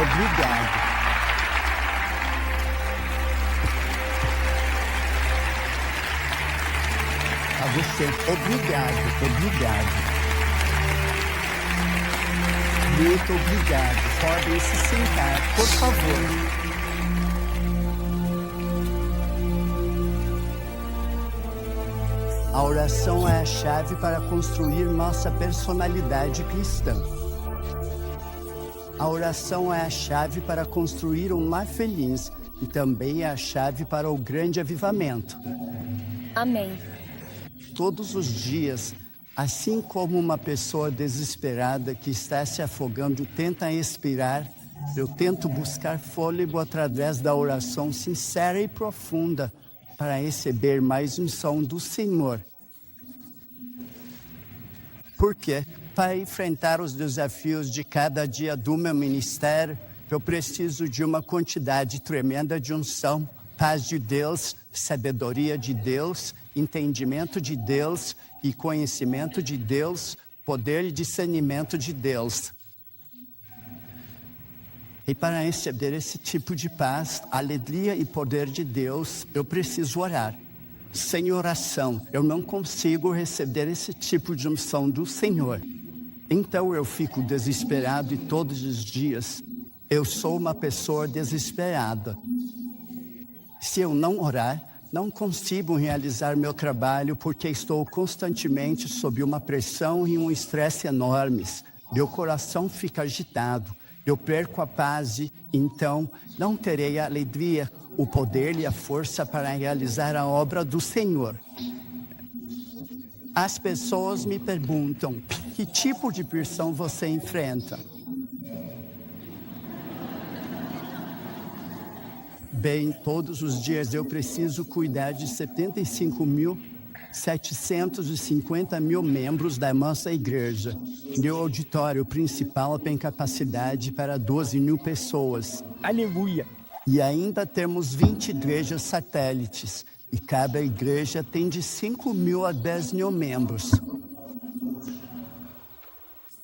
obrigado. A você, obrigado. Muito obrigado. Podem se sentar, por favor. A oração é a chave para construir nossa personalidade cristã. A oração é a chave para construir um lar feliz e também é a chave para o grande avivamento. Amém. Todos os dias, assim como uma pessoa desesperada que está se afogando tenta expirar, eu tento buscar fôlego através da oração sincera e profunda para receber mais unção do Senhor. Porque, para enfrentar os desafios de cada dia do meu ministério, eu preciso de uma quantidade tremenda de unção, paz de Deus, sabedoria de Deus, entendimento de Deus e conhecimento de Deus, poder e discernimento de Deus. E para receber esse tipo de paz, alegria e poder de Deus, eu preciso orar. Sem oração, eu não consigo receber esse tipo de unção do Senhor. Então eu fico desesperado e todos os dias eu sou uma pessoa desesperada. Se eu não orar, não consigo realizar meu trabalho porque estou constantemente sob uma pressão e um estresse enormes. Meu coração fica agitado, eu perco a paz e, então, não terei a alegria, o poder e a força para realizar a obra do Senhor. As pessoas me perguntam, que tipo de pressão você enfrenta? Bem, todos os dias eu preciso cuidar de 75.750 membros da nossa igreja. Meu auditório principal tem capacidade para 12.000 pessoas. Aleluia! E ainda temos 20 igrejas satélites. E cada igreja tem de 5.000 a 10.000 membros.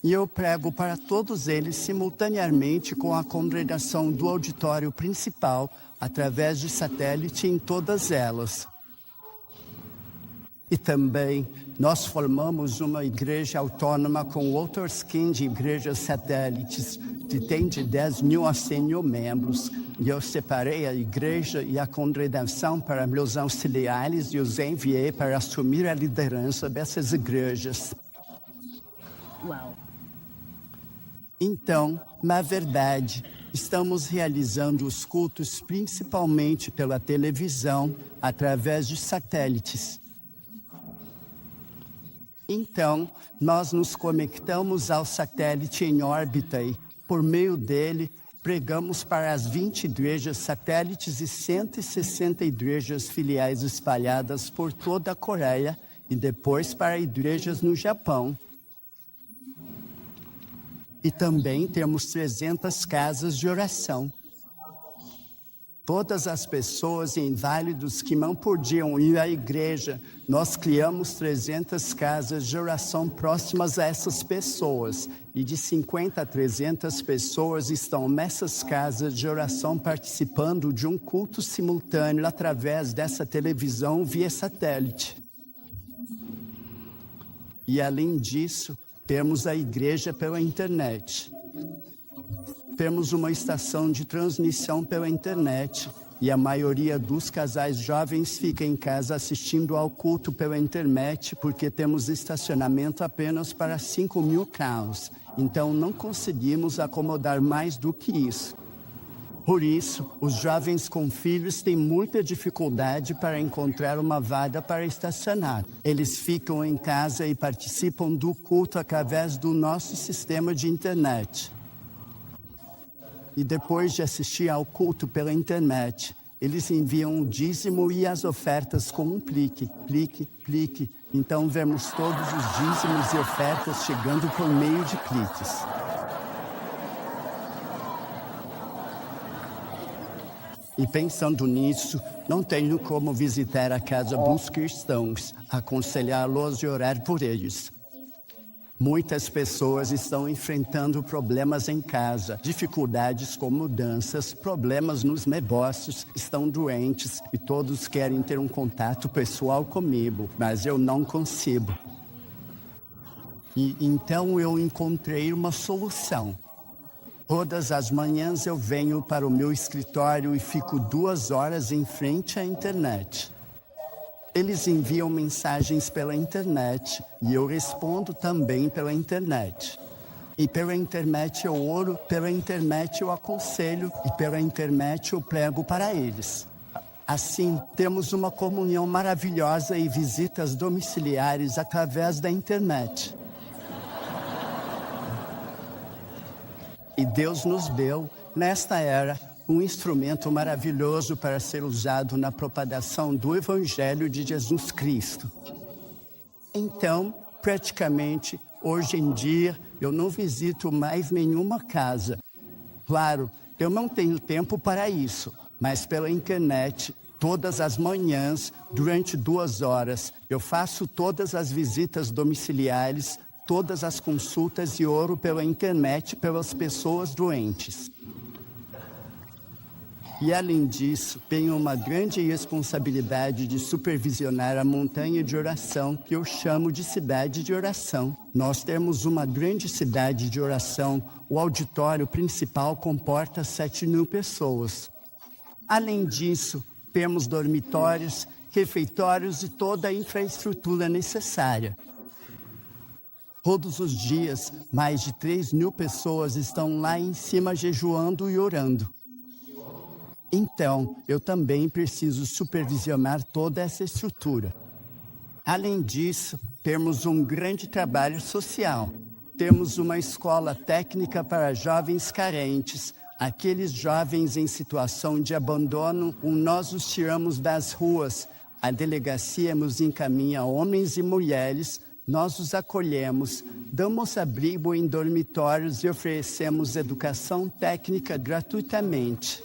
E eu prego para todos eles simultaneamente com a congregação do auditório principal, através de satélite em todas elas. E também nós formamos uma igreja autônoma com outros 15 igrejas satélites, que tem de 10.000 a 100.000 membros. E eu separei a igreja e a congregação para meus auxiliares e os enviei para assumir a liderança dessas igrejas. Uau! Então, na verdade, estamos realizando os cultos principalmente pela televisão, através de satélites. Então, nós nos conectamos ao satélite em órbita e, por meio dele, pregamos para as 20 igrejas satélites e 160 igrejas filiais espalhadas por toda a Coreia e depois para igrejas no Japão. E também temos 300 casas de oração. Todas as pessoas inválidos que não podiam ir à igreja, nós criamos 300 casas de oração próximas a essas pessoas. E de 50 a 300 pessoas estão nessas casas de oração participando de um culto simultâneo através dessa televisão via satélite. E além disso, temos a igreja pela internet. Temos uma estação de transmissão pela internet e a maioria dos casais jovens fica em casa assistindo ao culto pela internet porque temos estacionamento apenas para 5.000 carros. Então não conseguimos acomodar mais do que isso. Por isso, os jovens com filhos têm muita dificuldade para encontrar uma vaga para estacionar. Eles ficam em casa e participam do culto através do nosso sistema de internet. E depois de assistir ao culto pela internet, eles enviam o dízimo e as ofertas com um clique. Então vemos todos os dízimos e ofertas chegando por meio de cliques. E pensando nisso, não tenho como visitar a casa dos cristãos, aconselhá-los e orar por eles. Muitas pessoas estão enfrentando problemas em casa, dificuldades com mudanças, problemas nos negócios, estão doentes e todos querem ter um contato pessoal comigo, mas eu não consigo. E então eu encontrei uma solução. Todas as manhãs eu venho para o meu escritório e fico 2 horas em frente à internet. Eles enviam mensagens pela internet e eu respondo também pela internet. E pela internet eu oro, pela internet eu aconselho e pela internet eu prego para eles. Assim, temos uma comunhão maravilhosa e visitas domiciliares através da internet. E Deus nos deu, nesta era, um instrumento maravilhoso para ser usado na propagação do Evangelho de Jesus Cristo. Então, praticamente, hoje em dia, eu não visito mais nenhuma casa. Claro, eu não tenho tempo para isso, mas pela internet, todas as manhãs, durante 2 horas, eu faço todas as visitas domiciliares, todas as consultas e oro pela internet pelas pessoas doentes. E, além disso, tenho uma grande responsabilidade de supervisionar a montanha de oração, que eu chamo de cidade de oração. Nós temos uma grande cidade de oração. O auditório principal comporta 7.000 pessoas. Além disso, temos dormitórios, refeitórios e toda a infraestrutura necessária. Todos os dias, mais de 3.000 pessoas estão lá em cima jejuando e orando. Então, eu também preciso supervisionar toda essa estrutura. Além disso, temos um grande trabalho social. Temos uma escola técnica para jovens carentes. Aqueles jovens em situação de abandono, nós os tiramos das ruas. A delegacia nos encaminha homens e mulheres. Nós os acolhemos, damos abrigo em dormitórios e oferecemos educação técnica gratuitamente.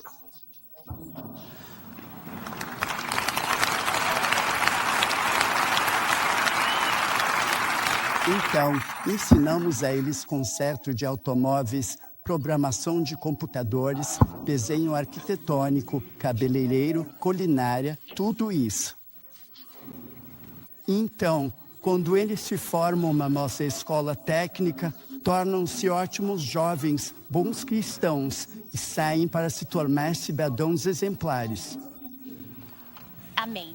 Então, ensinamos a eles conserto de automóveis, programação de computadores, desenho arquitetônico, cabeleireiro, culinária, tudo isso. Então, quando eles se formam na nossa escola técnica, tornam-se ótimos jovens, bons cristãos e saem para se tornar cidadãos exemplares. Amém.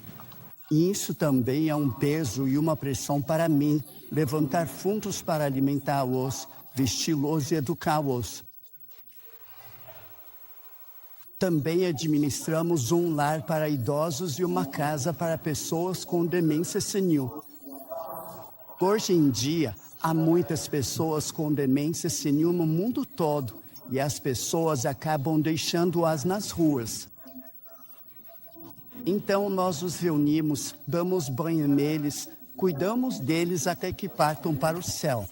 E isso também é um peso e uma pressão para mim, levantar fundos para alimentá-los, vesti-los e educá-los. Também administramos um lar para idosos e uma casa para pessoas com demência senil. Hoje em dia, há muitas pessoas com demência senil no mundo todo e as pessoas acabam deixando-as nas ruas. Então nós os reunimos, damos banho neles, cuidamos deles até que partam para o céu.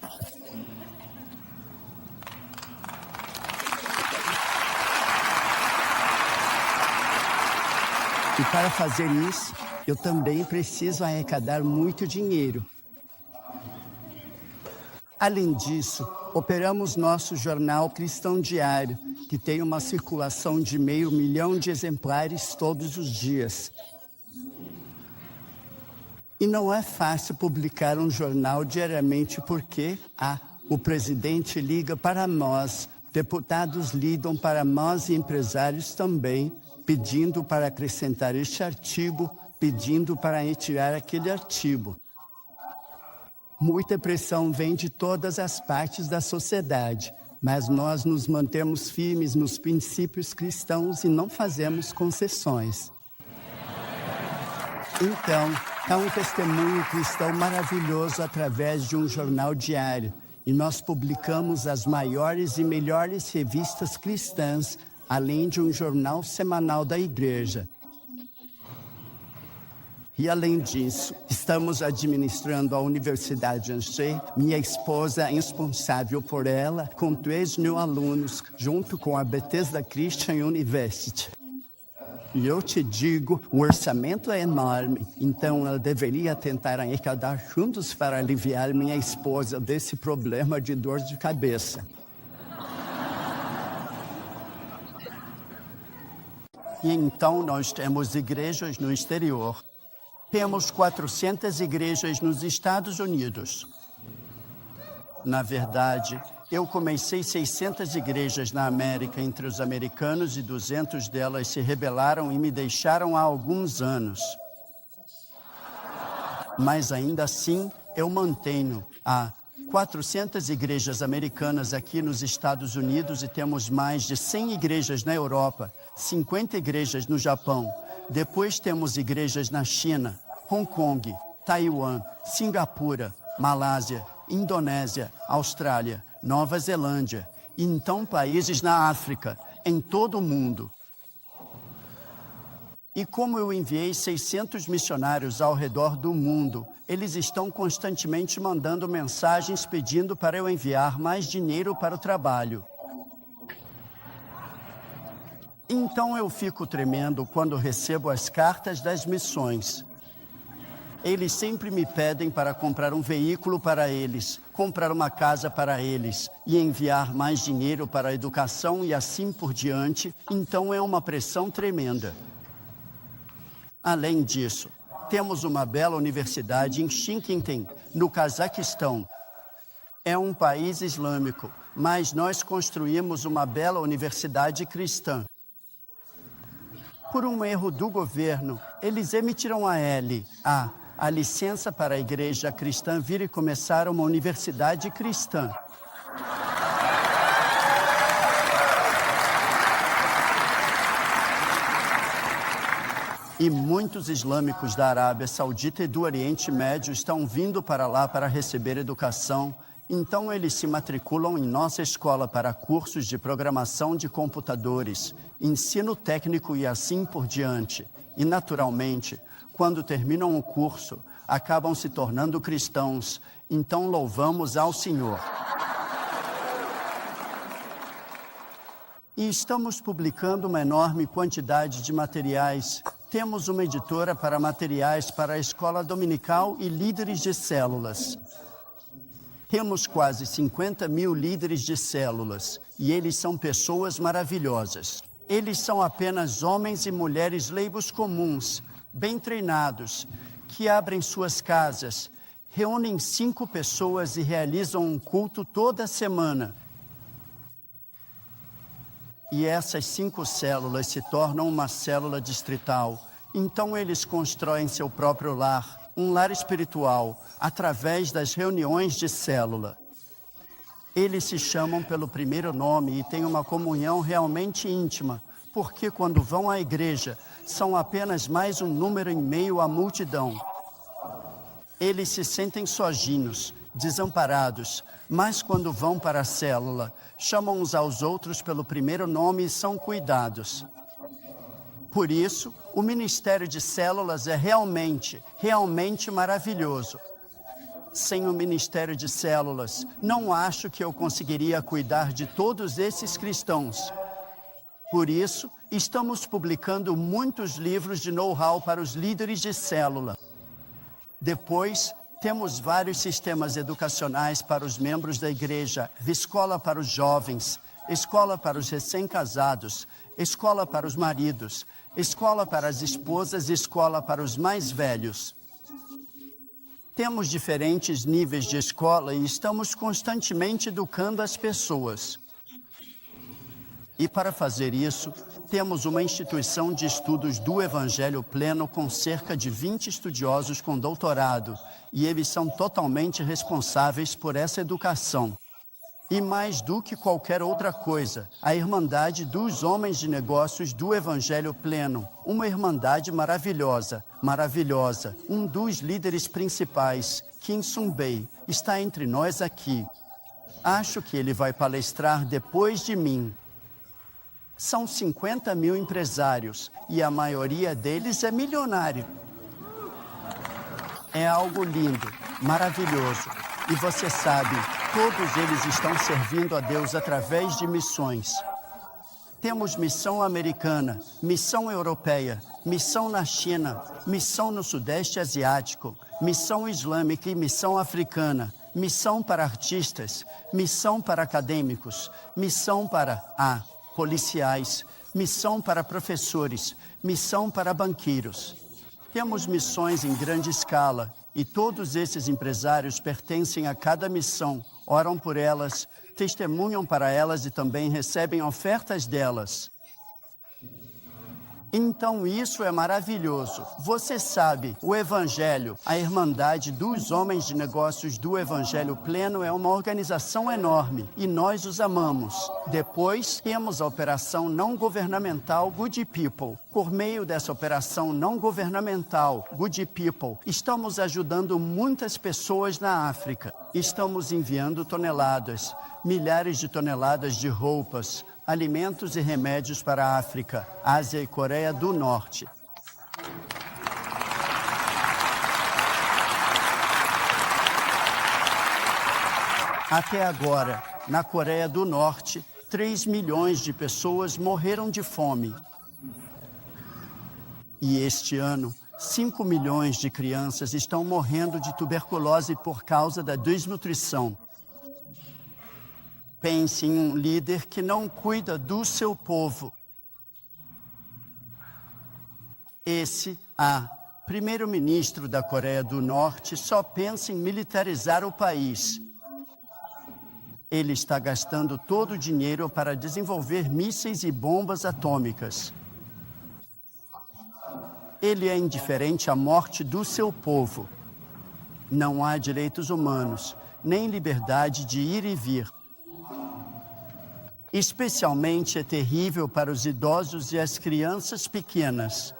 E para fazer isso, eu também preciso arrecadar muito dinheiro. Além disso, operamos nosso jornal Cristão Diário, que tem uma circulação de 500 mil de exemplares todos os dias. E não é fácil publicar um jornal diariamente porque o presidente liga para nós, deputados ligam para nós e empresários também, pedindo para acrescentar este artigo, pedindo para retirar aquele artigo. Muita pressão vem de todas as partes da sociedade, mas nós nos mantemos firmes nos princípios cristãos e não fazemos concessões. Então, há um testemunho cristão maravilhoso através de um jornal diário, e nós publicamos as maiores e melhores revistas cristãs, além de um jornal semanal da igreja. E, além disso, estamos administrando a Universidade Anshe. Minha esposa é responsável por ela, com 3.000 alunos, junto com a Bethesda Christian University. E eu te digo, o orçamento é enorme, então eu deveria tentar arrecadar juntos para aliviar minha esposa desse problema de dor de cabeça. E então nós temos igrejas no exterior. Temos 400 igrejas nos Estados Unidos. Na verdade, eu comecei 600 igrejas na América entre os americanos e 200 delas se rebelaram e me deixaram há alguns anos. Mas ainda assim, eu mantenho há 400 igrejas americanas aqui nos Estados Unidos e temos mais de 100 igrejas na Europa, 50 igrejas no Japão. Depois temos igrejas na China, Hong Kong, Taiwan, Singapura, Malásia, Indonésia, Austrália, Nova Zelândia, e então países na África, em todo o mundo. E como eu enviei 600 missionários ao redor do mundo, eles estão constantemente mandando mensagens pedindo para eu enviar mais dinheiro para o trabalho. Então eu fico tremendo quando recebo as cartas das missões. Eles sempre me pedem para comprar um veículo para eles, comprar uma casa para eles e enviar mais dinheiro para a educação e assim por diante. Então é uma pressão tremenda. Além disso, temos uma bela universidade em Shinkinten, no Cazaquistão. É um país islâmico, mas nós construímos uma bela universidade cristã. Por um erro do governo, eles emitiram a licença para a igreja cristã vir e começar uma universidade cristã. E muitos islâmicos da Arábia Saudita e do Oriente Médio estão vindo para lá para receber educação. Então eles se matriculam em nossa escola para cursos de programação de computadores, ensino técnico e assim por diante. E naturalmente, quando terminam o curso, acabam se tornando cristãos. Então louvamos ao Senhor. E estamos publicando uma enorme quantidade de materiais. Temos uma editora para materiais para a escola dominical e líderes de células. Temos quase 50 mil líderes de células e eles são pessoas maravilhosas. Eles são apenas homens e mulheres leigos comuns, bem treinados, que abrem suas casas, reúnem 5 pessoas e realizam um culto toda semana. E essas 5 células se tornam uma célula distrital. Então eles constroem seu próprio lar, um lar espiritual, através das reuniões de célula. Eles se chamam pelo primeiro nome e têm uma comunhão realmente íntima, porque quando vão à igreja, são apenas mais um número em meio à multidão. Eles se sentem sozinhos, desamparados, mas quando vão para a célula, chamam uns aos outros pelo primeiro nome e são cuidados. Por isso, o ministério de células é realmente maravilhoso. Sem o ministério de células, não acho que eu conseguiria cuidar de todos esses cristãos. Por isso, estamos publicando muitos livros de know-how para os líderes de célula. Depois, temos vários sistemas educacionais para os membros da igreja, escola para os jovens, escola para os recém-casados, escola para os maridos, escola para as esposas e escola para os mais velhos. Temos diferentes níveis de escola e estamos constantemente educando as pessoas. E para fazer isso, temos uma instituição de estudos do Evangelho Pleno com cerca de 20 estudiosos com doutorado, e eles são totalmente responsáveis por essa educação. E mais do que qualquer outra coisa, a Irmandade dos Homens de Negócios do Evangelho Pleno, uma irmandade maravilhosa, um dos líderes principais, Kim Sun-Bei, está entre nós aqui. Acho que ele vai palestrar depois de mim. São 50 mil empresários e a maioria deles é milionário. É algo lindo, maravilhoso. E você sabe, todos eles estão servindo a Deus através de missões. Temos missão americana, missão europeia, missão na China, missão no Sudeste Asiático, missão islâmica e missão africana, missão para artistas, missão para acadêmicos, missão para policiais, missão para professores, missão para banqueiros. Temos missões em grande escala e todos esses empresários pertencem a cada missão, oram por elas, testemunham para elas e também recebem ofertas delas. Então isso é maravilhoso. Você sabe, o Evangelho, a Irmandade dos Homens de Negócios do Evangelho Pleno é uma organização enorme e nós os amamos. Depois, temos a operação não governamental Good People. Por meio dessa operação não governamental Good People, estamos ajudando muitas pessoas na África. Estamos enviando toneladas, milhares de toneladas de roupas, alimentos e remédios para a África, Ásia e Coreia do Norte. Até agora, na Coreia do Norte, 3 milhões de pessoas morreram de fome. E este ano, 5 milhões de crianças estão morrendo de tuberculose por causa da desnutrição. Pense em um líder que não cuida do seu povo. Esse, primeiro-ministro da Coreia do Norte, só pensa em militarizar o país. Ele está gastando todo o dinheiro para desenvolver mísseis e bombas atômicas. Ele é indiferente à morte do seu povo. Não há direitos humanos, nem liberdade de ir e vir. Especialmente é terrível para os idosos e as crianças pequenas.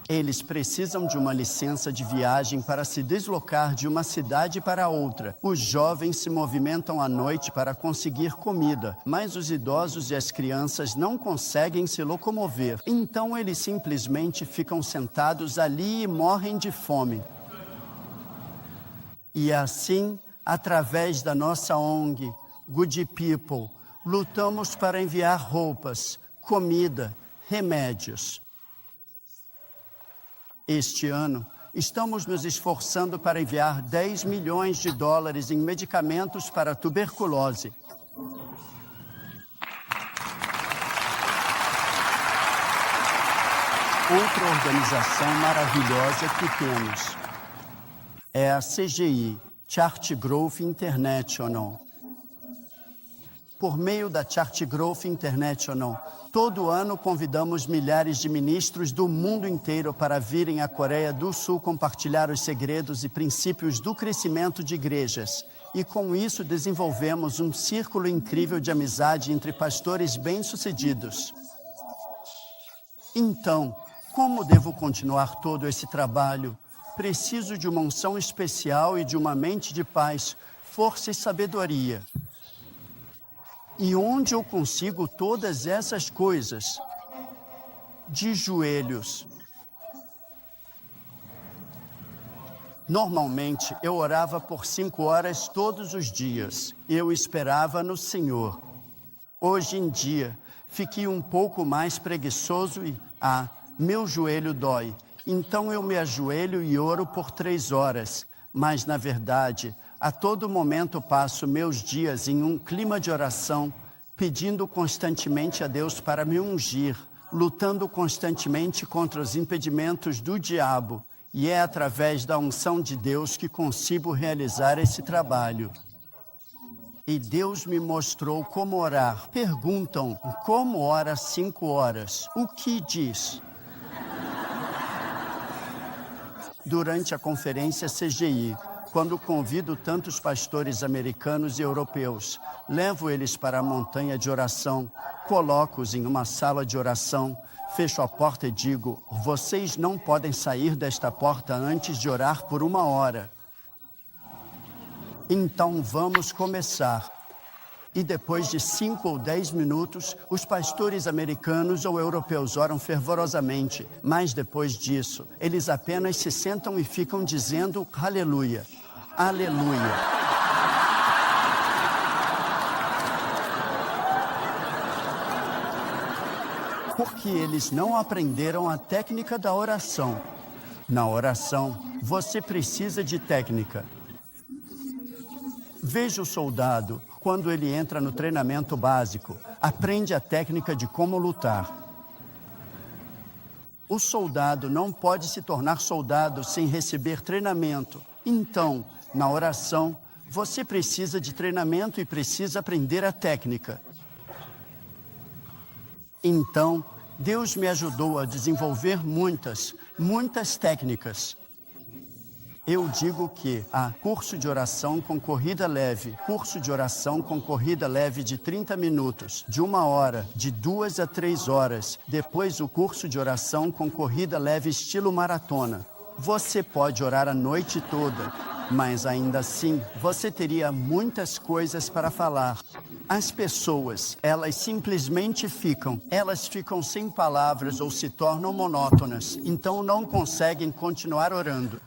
Eles precisam de uma licença de viagem para se deslocar de uma cidade para outra. Os jovens se movimentam à noite para conseguir comida, mas os idosos e as crianças não conseguem se locomover. Então eles simplesmente ficam sentados ali e morrem de fome. E assim, através da nossa ONG, Good People, lutamos para enviar roupas, comida, remédios. Este ano, estamos nos esforçando para enviar 10 milhões de dólares em medicamentos para tuberculose. Outra organização maravilhosa que temos é a CGI, Chart Growth International. Por meio da Chart Growth International, todo ano convidamos milhares de ministros do mundo inteiro para virem à Coreia do Sul compartilhar os segredos e princípios do crescimento de igrejas. E com isso desenvolvemos um círculo incrível de amizade entre pastores bem-sucedidos. Então, como devo continuar todo esse trabalho? Preciso de uma unção especial e de uma mente de paz, força e sabedoria. E onde eu consigo todas essas coisas? De joelhos. Normalmente, eu orava por 5 horas todos os dias. Eu esperava no Senhor. Hoje em dia, fiquei um pouco mais preguiçoso e, meu joelho dói. Então eu me ajoelho e oro por 3 horas. Mas, na verdade, a todo momento passo meus dias em um clima de oração, pedindo constantemente a Deus para me ungir, lutando constantemente contra os impedimentos do diabo. E é através da unção de Deus que consigo realizar esse trabalho. E Deus me mostrou como orar. Perguntam, como ora 5 horas? O que diz? Durante a conferência CGI, quando convido tantos pastores americanos e europeus, levo eles para a montanha de oração, coloco-os em uma sala de oração, fecho a porta e digo, vocês não podem sair desta porta antes de orar por 1 hora. Então vamos começar. E depois de 5 ou 10 minutos, os pastores americanos ou europeus oram fervorosamente. Mas depois disso, eles apenas se sentam e ficam dizendo aleluia, aleluia. Porque eles não aprenderam a técnica da oração. Na oração, você precisa de técnica. Veja o soldado, quando ele entra no treinamento básico, aprende a técnica de como lutar. O soldado não pode se tornar soldado sem receber treinamento. Então, na oração, você precisa de treinamento e precisa aprender a técnica. Então, Deus me ajudou a desenvolver muitas técnicas. Eu digo que há curso de oração com corrida leve, curso de oração com corrida leve de 30 minutos, de 1 hora, de 2 a 3 horas. Depois o curso de oração com corrida leve estilo maratona. Você pode orar a noite toda, mas ainda assim você teria muitas coisas para falar. As pessoas, elas simplesmente ficam sem palavras ou se tornam monótonas, então não conseguem continuar orando.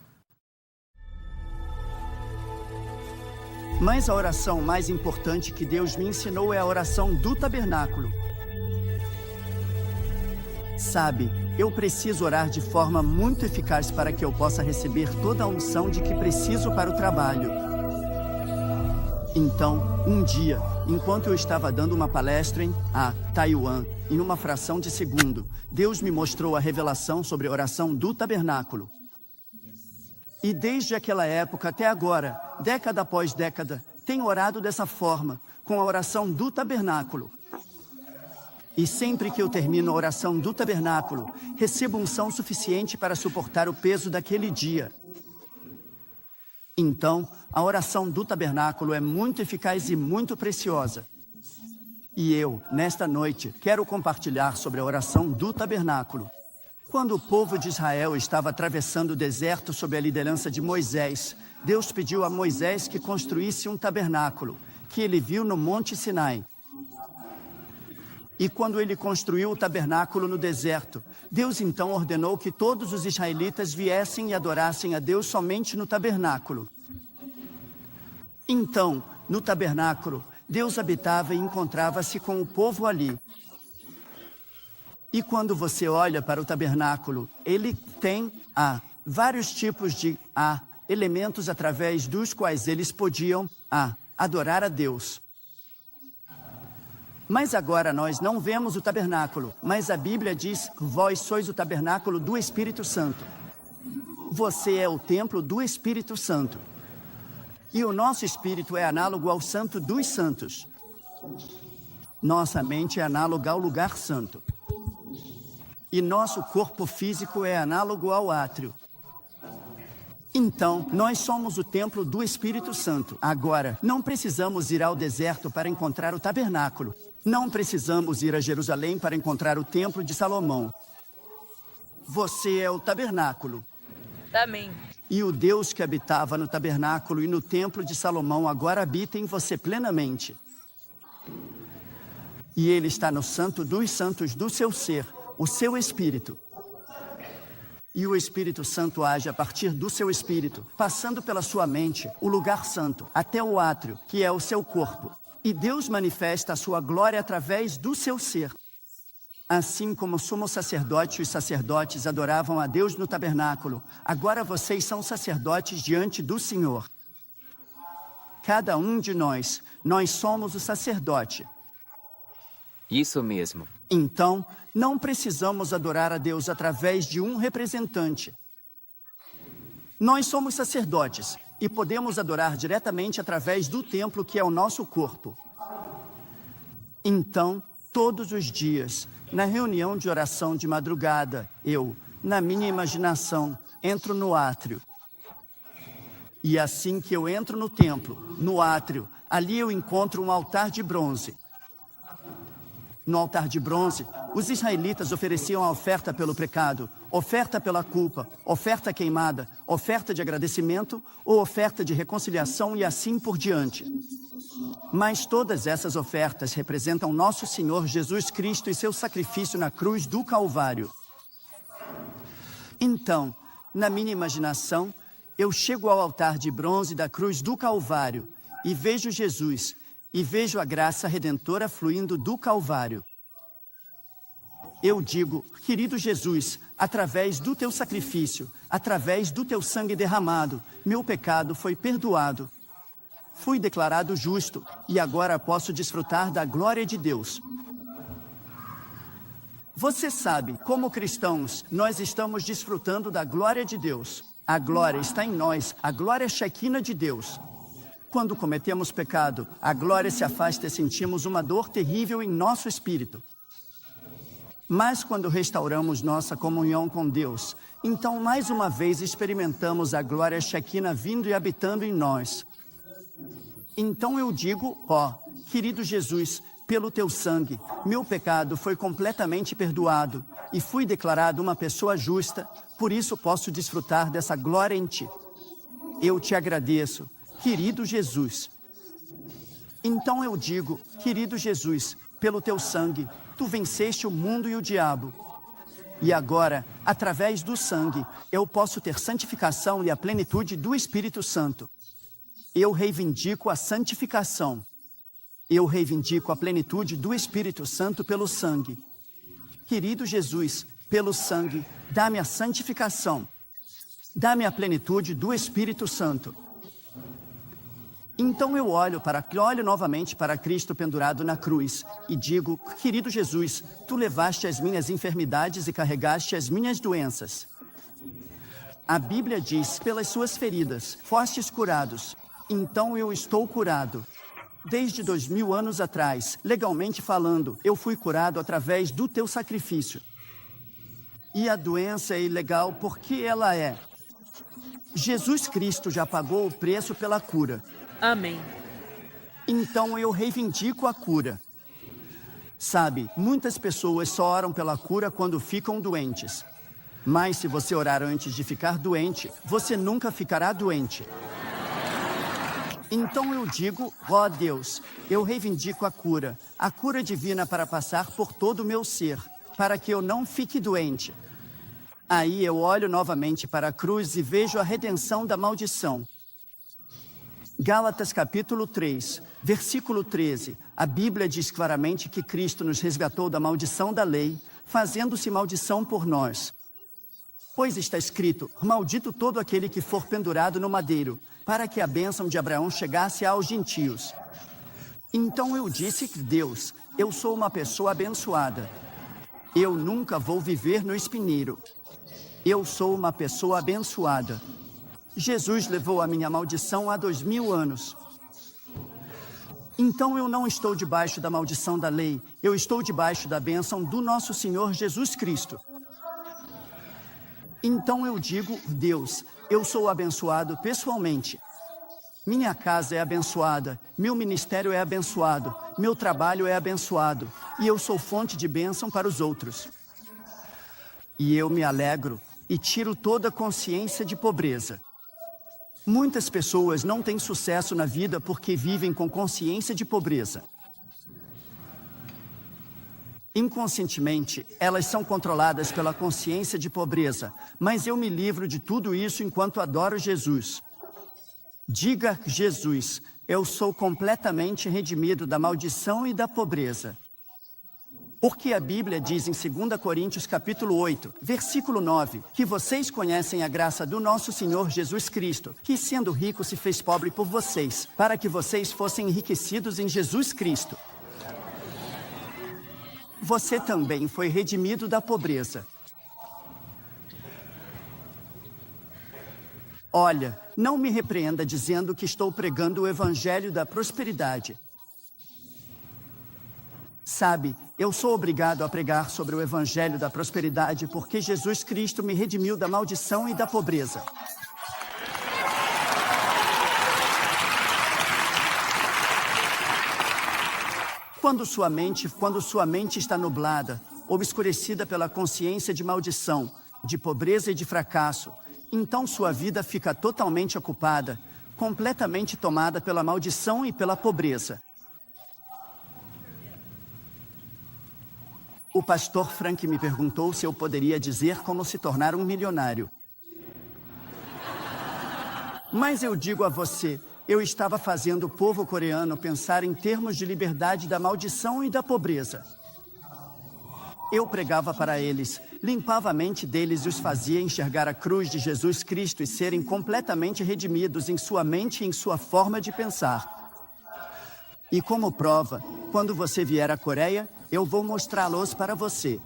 Mas a oração mais importante que Deus me ensinou é a oração do tabernáculo. Sabe, eu preciso orar de forma muito eficaz para que eu possa receber toda a unção de que preciso para o trabalho. Então, um dia, enquanto eu estava dando uma palestra em Taiwan, em uma fração de segundo, Deus me mostrou a revelação sobre a oração do tabernáculo. E desde aquela época até agora, década após década, tenho orado dessa forma, com a oração do tabernáculo. E sempre que eu termino a oração do tabernáculo, recebo unção suficiente para suportar o peso daquele dia. Então, a oração do tabernáculo é muito eficaz e muito preciosa. E eu, nesta noite, quero compartilhar sobre a oração do tabernáculo. Quando o povo de Israel estava atravessando o deserto sob a liderança de Moisés, Deus pediu a Moisés que construísse um tabernáculo, que ele viu no Monte Sinai. E quando ele construiu o tabernáculo no deserto, Deus então ordenou que todos os israelitas viessem e adorassem a Deus somente no tabernáculo. Então, no tabernáculo, Deus habitava e encontrava-se com o povo ali. E quando você olha para o tabernáculo, ele tem vários tipos de elementos através dos quais eles podiam adorar a Deus. Mas agora nós não vemos o tabernáculo, mas a Bíblia diz: vós sois o tabernáculo do Espírito Santo. Você é o templo do Espírito Santo. E o nosso espírito é análogo ao Santo dos Santos. Nossa mente é análoga ao lugar santo. E nosso corpo físico é análogo ao átrio. Então, nós somos o templo do Espírito Santo. Agora, não precisamos ir ao deserto para encontrar o tabernáculo. Não precisamos ir a Jerusalém para encontrar o templo de Salomão. Você é o tabernáculo. Amém. E o Deus que habitava no tabernáculo e no templo de Salomão agora habita em você plenamente. E ele está no santo dos santos do seu ser, o seu espírito. E o Espírito Santo age a partir do seu espírito, passando pela sua mente, o lugar santo, até o átrio, que é o seu corpo. E Deus manifesta a sua glória através do seu ser. Assim como o sumo sacerdote e os sacerdotes adoravam a Deus no tabernáculo, agora vocês são sacerdotes diante do Senhor. Cada um de nós somos o sacerdote. Isso mesmo. Então, não precisamos adorar a Deus através de um representante. Nós somos sacerdotes e podemos adorar diretamente através do templo que é o nosso corpo. Então, todos os dias, na reunião de oração de madrugada, eu, na minha imaginação, entro no átrio. E assim que eu entro no templo, no átrio, ali eu encontro um altar de bronze. No altar de bronze, os israelitas ofereciam a oferta pelo pecado, oferta pela culpa, oferta queimada, oferta de agradecimento ou oferta de reconciliação e assim por diante. Mas todas essas ofertas representam nosso Senhor Jesus Cristo e seu sacrifício na cruz do Calvário. Então, na minha imaginação, eu chego ao altar de bronze da cruz do Calvário e vejo Jesus, e vejo a graça redentora fluindo do Calvário. Eu digo, querido Jesus, através do teu sacrifício, através do teu sangue derramado, meu pecado foi perdoado. Fui declarado justo e agora posso desfrutar da glória de Deus. Você sabe, como cristãos, nós estamos desfrutando da glória de Deus. A glória está em nós, a glória Shekinah de Deus. Quando cometemos pecado, a glória se afasta e sentimos uma dor terrível em nosso espírito. Mas quando restauramos nossa comunhão com Deus, então mais uma vez experimentamos a glória Shekinah vindo e habitando em nós. Então eu digo, querido Jesus, pelo teu sangue, meu pecado foi completamente perdoado e fui declarado uma pessoa justa, por isso posso desfrutar dessa glória em ti. Eu te agradeço, querido Jesus. Então eu digo, querido Jesus, pelo teu sangue, tu venceste o mundo e o diabo. E agora, através do sangue, eu posso ter santificação e a plenitude do Espírito Santo. Eu reivindico a santificação. Eu reivindico a plenitude do Espírito Santo pelo sangue. Querido Jesus, pelo sangue, dá-me a santificação. Dá-me a plenitude do Espírito Santo. Então eu olho novamente para Cristo pendurado na cruz e digo, querido Jesus, tu levaste as minhas enfermidades e carregaste as minhas doenças. A Bíblia diz, pelas suas feridas, fostes curados. Então eu estou curado. Desde 2000 anos atrás, legalmente falando, eu fui curado através do teu sacrifício. E a doença é ilegal porque ela é. Jesus Cristo já pagou o preço pela cura. Amém. Então eu reivindico a cura. Sabe, muitas pessoas só oram pela cura quando ficam doentes. Mas se você orar antes de ficar doente, você nunca ficará doente. Então eu digo, Deus, eu reivindico a cura divina para passar por todo o meu ser, para que eu não fique doente. Aí eu olho novamente para a cruz e vejo a redenção da maldição. Gálatas capítulo 3, versículo 13, a Bíblia diz claramente que Cristo nos resgatou da maldição da lei, fazendo-se maldição por nós. Pois está escrito, maldito todo aquele que for pendurado no madeiro, para que a bênção de Abraão chegasse aos gentios. Então eu disse que Deus, eu sou uma pessoa abençoada. Eu nunca vou viver no espinheiro. Eu sou uma pessoa abençoada. Jesus levou a minha maldição há 2000 anos. Então eu não estou debaixo da maldição da lei, eu estou debaixo da bênção do nosso Senhor Jesus Cristo. Então eu digo, Deus, eu sou abençoado pessoalmente. Minha casa é abençoada, meu ministério é abençoado, meu trabalho é abençoado, e eu sou fonte de bênção para os outros. E eu me alegro e tiro toda a consciência de pobreza. Muitas pessoas não têm sucesso na vida porque vivem com consciência de pobreza. Inconscientemente, elas são controladas pela consciência de pobreza, mas eu me livro de tudo isso enquanto adoro Jesus. Diga, Jesus, eu sou completamente redimido da maldição e da pobreza. Porque a Bíblia diz em 2 Coríntios capítulo 8, versículo 9, que vocês conhecem a graça do nosso Senhor Jesus Cristo, que sendo rico se fez pobre por vocês, para que vocês fossem enriquecidos em Jesus Cristo. Você também foi redimido da pobreza. Olha, não me repreenda dizendo que estou pregando o evangelho da prosperidade. Sabe, eu sou obrigado a pregar sobre o evangelho da prosperidade porque Jesus Cristo me redimiu da maldição e da pobreza. Quando sua mente está nublada, obscurecida pela consciência de maldição, de pobreza e de fracasso, então sua vida fica totalmente ocupada, completamente tomada pela maldição e pela pobreza. O pastor Frank me perguntou se eu poderia dizer como se tornar um milionário. Mas eu digo a você, eu estava fazendo o povo coreano pensar em termos de liberdade da maldição e da pobreza. Eu pregava para eles, limpava a mente deles e os fazia enxergar a cruz de Jesus Cristo e serem completamente redimidos em sua mente e em sua forma de pensar. E como prova, quando você vier à Coreia, eu vou mostrá-los para você.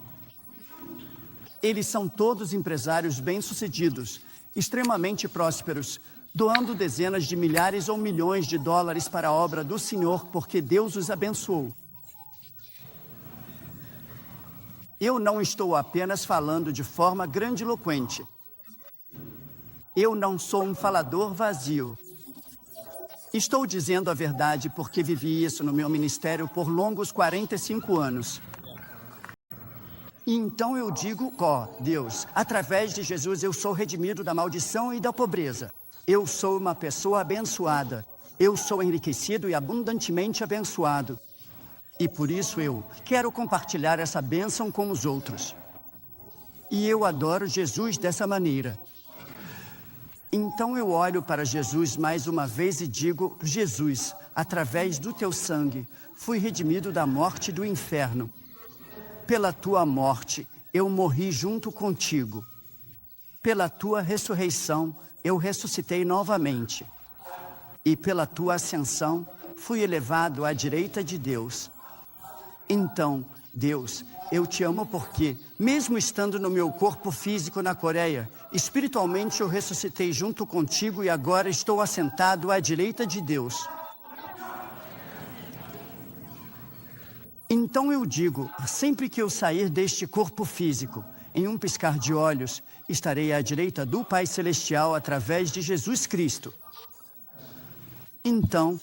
Eles são todos empresários bem-sucedidos, extremamente prósperos, doando dezenas de milhares ou milhões de dólares para a obra do Senhor porque Deus os abençoou. Eu não estou apenas falando de forma grandiloquente. Eu não sou um falador vazio. Estou dizendo a verdade porque vivi isso no meu ministério por longos 45 anos. E então eu digo, Deus, através de Jesus eu sou redimido da maldição e da pobreza. Eu sou uma pessoa abençoada. Eu sou enriquecido e abundantemente abençoado. E por isso eu quero compartilhar essa bênção com os outros. E eu adoro Jesus dessa maneira. Então eu olho para Jesus mais uma vez e digo, Jesus, através do teu sangue, fui redimido da morte e do inferno. Pela tua morte, eu morri junto contigo. Pela tua ressurreição, eu ressuscitei novamente. E pela tua ascensão, fui elevado à direita de Deus. Então, Deus, eu te amo porque, mesmo estando no meu corpo físico na Coreia, espiritualmente eu ressuscitei junto contigo e agora estou assentado à direita de Deus. Então eu digo, sempre que eu sair deste corpo físico, em um piscar de olhos, estarei à direita do Pai Celestial através de Jesus Cristo. Então,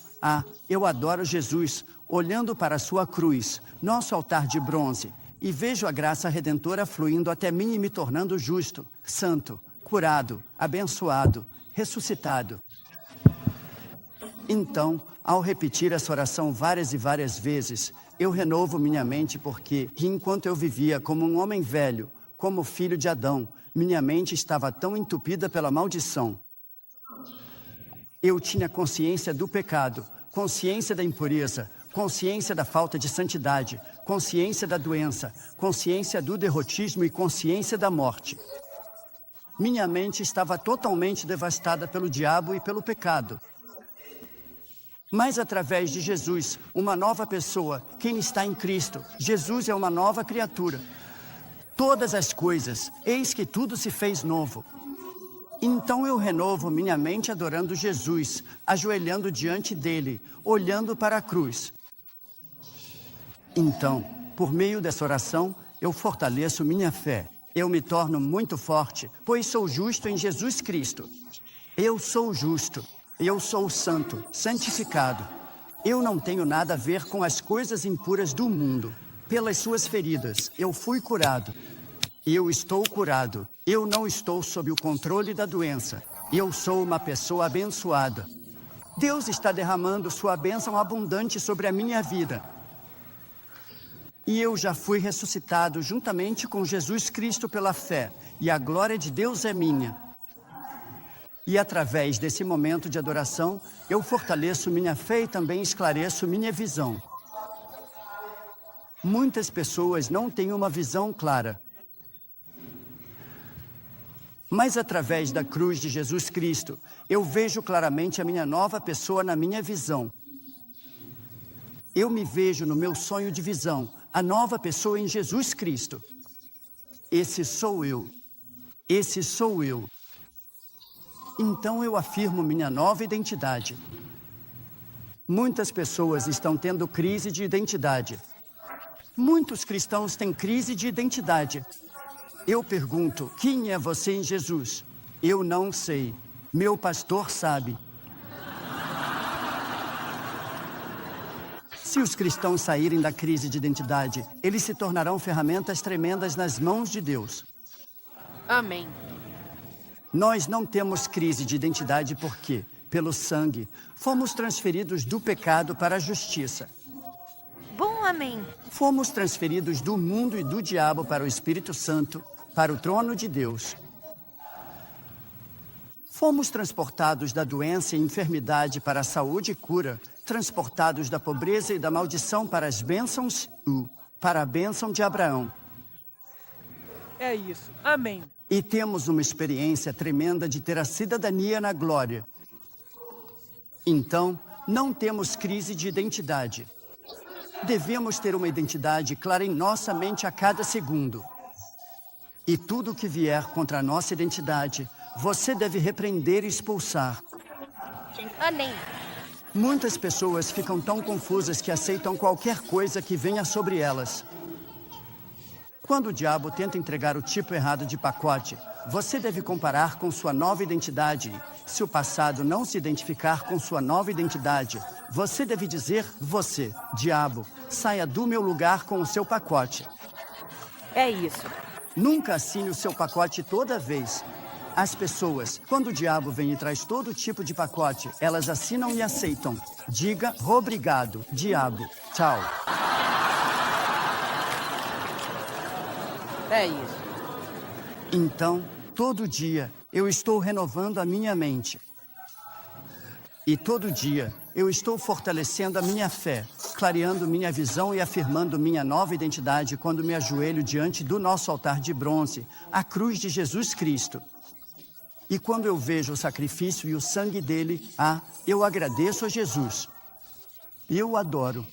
eu adoro Jesus, olhando para a sua cruz, nosso altar de bronze, e vejo a graça redentora fluindo até mim e me tornando justo, santo, curado, abençoado, ressuscitado. Então, ao repetir essa oração várias e várias vezes, eu renovo minha mente porque, enquanto eu vivia como um homem velho, como filho de Adão, minha mente estava tão entupida pela maldição. Eu tinha consciência do pecado, consciência da impureza, consciência da falta de santidade, consciência da doença, consciência do derrotismo e consciência da morte. Minha mente estava totalmente devastada pelo diabo e pelo pecado. Mas através de Jesus, uma nova pessoa, quem está em Cristo, Jesus é uma nova criatura. Todas as coisas, eis que tudo se fez novo. Então eu renovo minha mente adorando Jesus, ajoelhando diante dele, olhando para a cruz. Então, por meio dessa oração, eu fortaleço minha fé. Eu me torno muito forte, pois sou justo em Jesus Cristo. Eu sou justo, eu sou santo, santificado. Eu não tenho nada a ver com as coisas impuras do mundo. Pelas suas feridas, eu fui curado. Eu estou curado. Eu não estou sob o controle da doença. Eu sou uma pessoa abençoada. Deus está derramando sua bênção abundante sobre a minha vida. E eu já fui ressuscitado juntamente com Jesus Cristo pela fé. E a glória de Deus é minha. E através desse momento de adoração, eu fortaleço minha fé e também esclareço minha visão. Muitas pessoas não têm uma visão clara. Mas através da cruz de Jesus Cristo, eu vejo claramente a minha nova pessoa na minha visão. Eu me vejo no meu sonho de visão, a nova pessoa em Jesus Cristo. Esse sou eu. Esse sou eu. Então eu afirmo minha nova identidade. Muitas pessoas estão tendo crise de identidade. Muitos cristãos têm crise de identidade. Eu pergunto, quem é você em Jesus? Eu não sei. Meu pastor sabe. Se os cristãos saírem da crise de identidade, eles se tornarão ferramentas tremendas nas mãos de Deus. Amém. Nós não temos crise de identidade porque, pelo sangue, fomos transferidos do pecado para a justiça. Bom, amém. Fomos transferidos do mundo e do diabo para o Espírito Santo, para o trono de Deus. Fomos transportados da doença e enfermidade para a saúde e cura, transportados da pobreza e da maldição para as bênçãos, para a bênção de Abraão. É isso. Amém. E temos uma experiência tremenda de ter a cidadania na glória. Então, não temos crise de identidade. Devemos ter uma identidade clara em nossa mente a cada segundo. E tudo que vier contra a nossa identidade, você deve repreender e expulsar. Amém. Muitas pessoas ficam tão confusas que aceitam qualquer coisa que venha sobre elas. Quando o diabo tenta entregar o tipo errado de pacote, você deve comparar com sua nova identidade. Se o passado não se identificar com sua nova identidade, você deve dizer: você, diabo, saia do meu lugar com o seu pacote. É isso. Nunca assine o seu pacote toda vez. As pessoas, quando o diabo vem e traz todo tipo de pacote, elas assinam e aceitam. Diga: obrigado, diabo. Tchau. É isso. Então, todo dia, eu estou renovando a minha mente. E todo dia, eu estou fortalecendo a minha fé, clareando minha visão e afirmando minha nova identidade quando me ajoelho diante do nosso altar de bronze, a cruz de Jesus Cristo. E quando eu vejo o sacrifício e o sangue dele, eu agradeço a Jesus. Eu o adoro.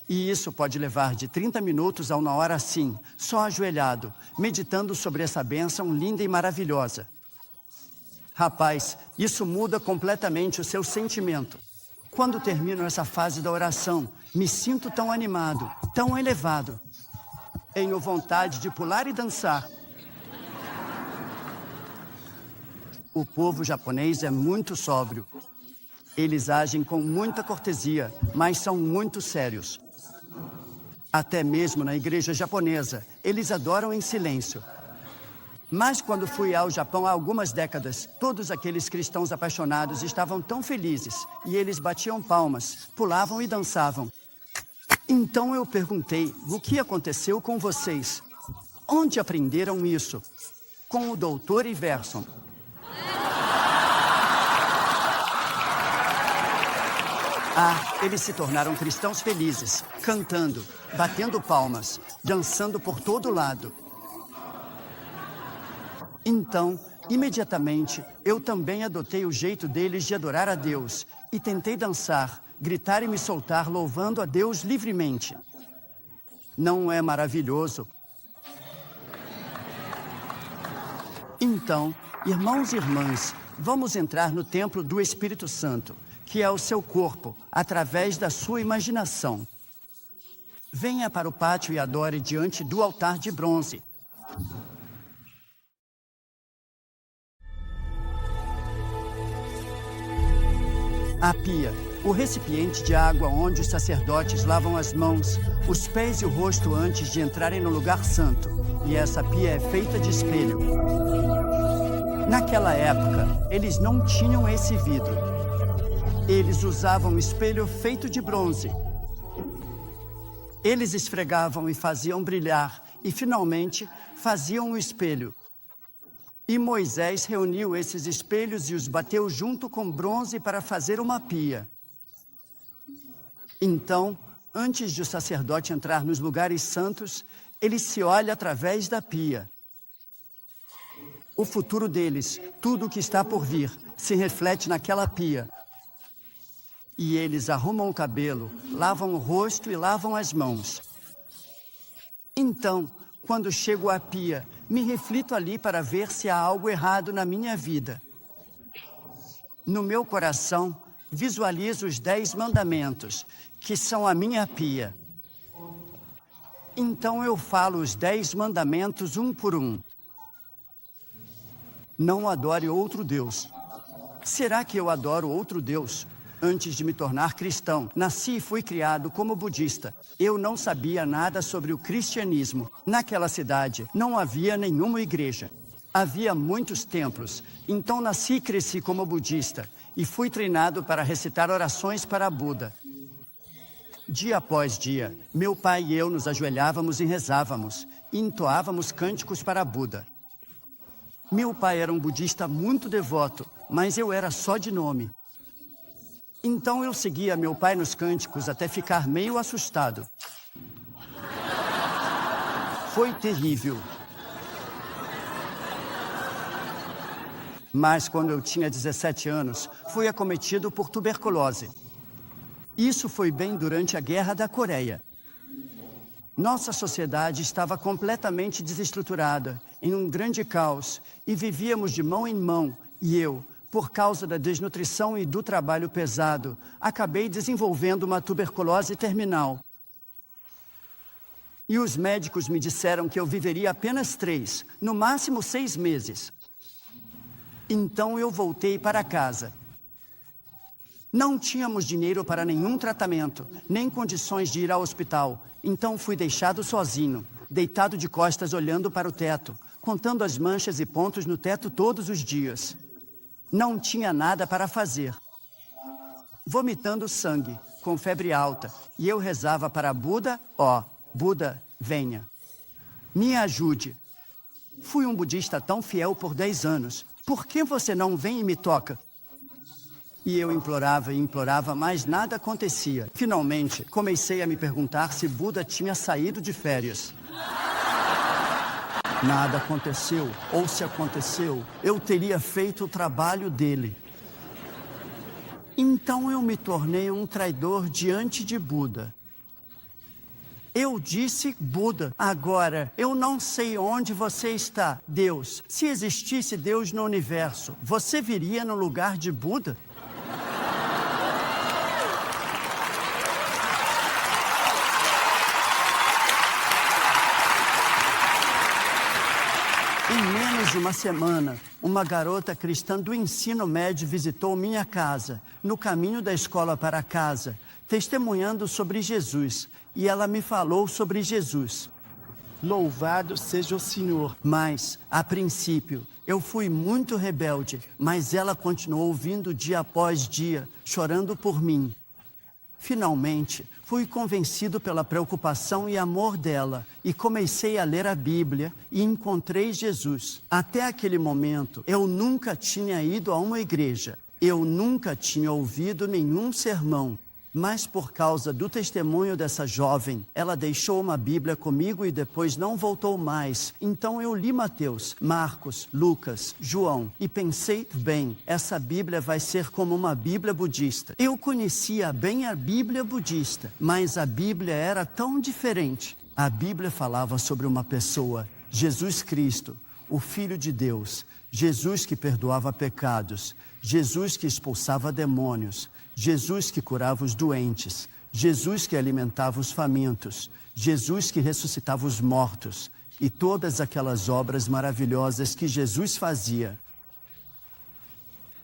E isso pode levar de 30 minutos a uma hora assim, só ajoelhado, meditando sobre essa bênção linda e maravilhosa. Rapaz, isso muda completamente o seu sentimento. Quando termino essa fase da oração, me sinto tão animado, tão elevado. Tenho vontade de pular e dançar. O povo japonês é muito sóbrio. Eles agem com muita cortesia, mas são muito sérios. Até mesmo na igreja japonesa, eles adoram em silêncio. Mas quando fui ao Japão há algumas décadas, todos aqueles cristãos apaixonados estavam tão felizes e eles batiam palmas, pulavam e dançavam. Então eu perguntei: o que aconteceu com vocês? Onde aprenderam isso? Com o Dr. Iverson. Eles se tornaram cristãos felizes, cantando, batendo palmas, dançando por todo lado. Então, imediatamente, eu também adotei o jeito deles de adorar a Deus e tentei dançar, gritar e me soltar louvando a Deus livremente. Não é maravilhoso? Então, irmãos e irmãs, vamos entrar no templo do Espírito Santo, que é o seu corpo, através da sua imaginação. Venha para o pátio e adore diante do altar de bronze. A pia, o recipiente de água onde os sacerdotes lavam as mãos, os pés e o rosto antes de entrarem no lugar santo. E essa pia é feita de espelho. Naquela época, eles não tinham esse vidro. Eles usavam um espelho feito de bronze. Eles esfregavam e faziam brilhar, e finalmente faziam um espelho. E Moisés reuniu esses espelhos e os bateu junto com bronze para fazer uma pia. Então, antes de o sacerdote entrar nos lugares santos, ele se olha através da pia. O futuro deles, tudo o que está por vir, se reflete naquela pia. E eles arrumam o cabelo, lavam o rosto e lavam as mãos. Então, quando chego à pia, me reflito ali para ver se há algo errado na minha vida. No meu coração, visualizo os 10 mandamentos, que são a minha pia. Então eu falo os 10 mandamentos um por um. Não adore outro Deus. Será que eu adoro outro Deus? Antes de me tornar cristão, nasci e fui criado como budista. Eu não sabia nada sobre o cristianismo. Naquela cidade, não havia nenhuma igreja. Havia muitos templos. Então nasci e cresci como budista. E fui treinado para recitar orações para Buda. Dia após dia, meu pai e eu nos ajoelhávamos e rezávamos. E entoávamos cânticos para Buda. Meu pai era um budista muito devoto, mas eu era só de nome. Então eu seguia meu pai nos cânticos até ficar meio assustado. Foi terrível. Mas quando eu tinha 17 anos, fui acometido por tuberculose. Isso foi bem durante a Guerra da Coreia. Nossa sociedade estava completamente desestruturada, em um grande caos, e vivíamos de mão em mão, e eu, por causa da desnutrição e do trabalho pesado, acabei desenvolvendo uma tuberculose terminal. E os médicos me disseram que eu viveria apenas 3, no máximo 6 meses. Então eu voltei para casa. Não tínhamos dinheiro para nenhum tratamento, nem condições de ir ao hospital. Então fui deixado sozinho, deitado de costas olhando para o teto, contando as manchas e pontos no teto todos os dias. Não tinha nada para fazer. Vomitando sangue, com febre alta, e eu rezava para Buda, ó, Buda, venha. Me ajude. Fui um budista tão fiel por 10 anos. Por que você não vem e me toca? E eu implorava e implorava, mas nada acontecia. Finalmente, comecei a me perguntar se Buda tinha saído de férias. Nada aconteceu, ou se aconteceu, eu teria feito o trabalho dele. Então eu me tornei um traidor diante de Buda. Eu disse Buda, agora eu não sei onde você está, Deus. Se existisse Deus no universo, você viria no lugar de Buda? Em menos de uma semana, uma garota cristã do ensino médio visitou minha casa, no caminho da escola para casa, testemunhando sobre Jesus, e ela me falou sobre Jesus. Louvado seja o Senhor. Mas, a princípio, eu fui muito rebelde, mas ela continuou vindo dia após dia, chorando por mim. Finalmente, fui convencido pela preocupação e amor dela e comecei a ler a Bíblia e encontrei Jesus. Até aquele momento, eu nunca tinha ido a uma igreja. Eu nunca tinha ouvido nenhum sermão. Mas por causa do testemunho dessa jovem, ela deixou uma Bíblia comigo e depois não voltou mais. Então eu li Mateus, Marcos, Lucas, João e pensei, bem, essa Bíblia vai ser como uma Bíblia budista. Eu conhecia bem a Bíblia budista, mas a Bíblia era tão diferente. A Bíblia falava sobre uma pessoa, Jesus Cristo, o Filho de Deus, Jesus que perdoava pecados, Jesus que expulsava demônios, Jesus que curava os doentes, Jesus que alimentava os famintos, Jesus que ressuscitava os mortos e todas aquelas obras maravilhosas que Jesus fazia.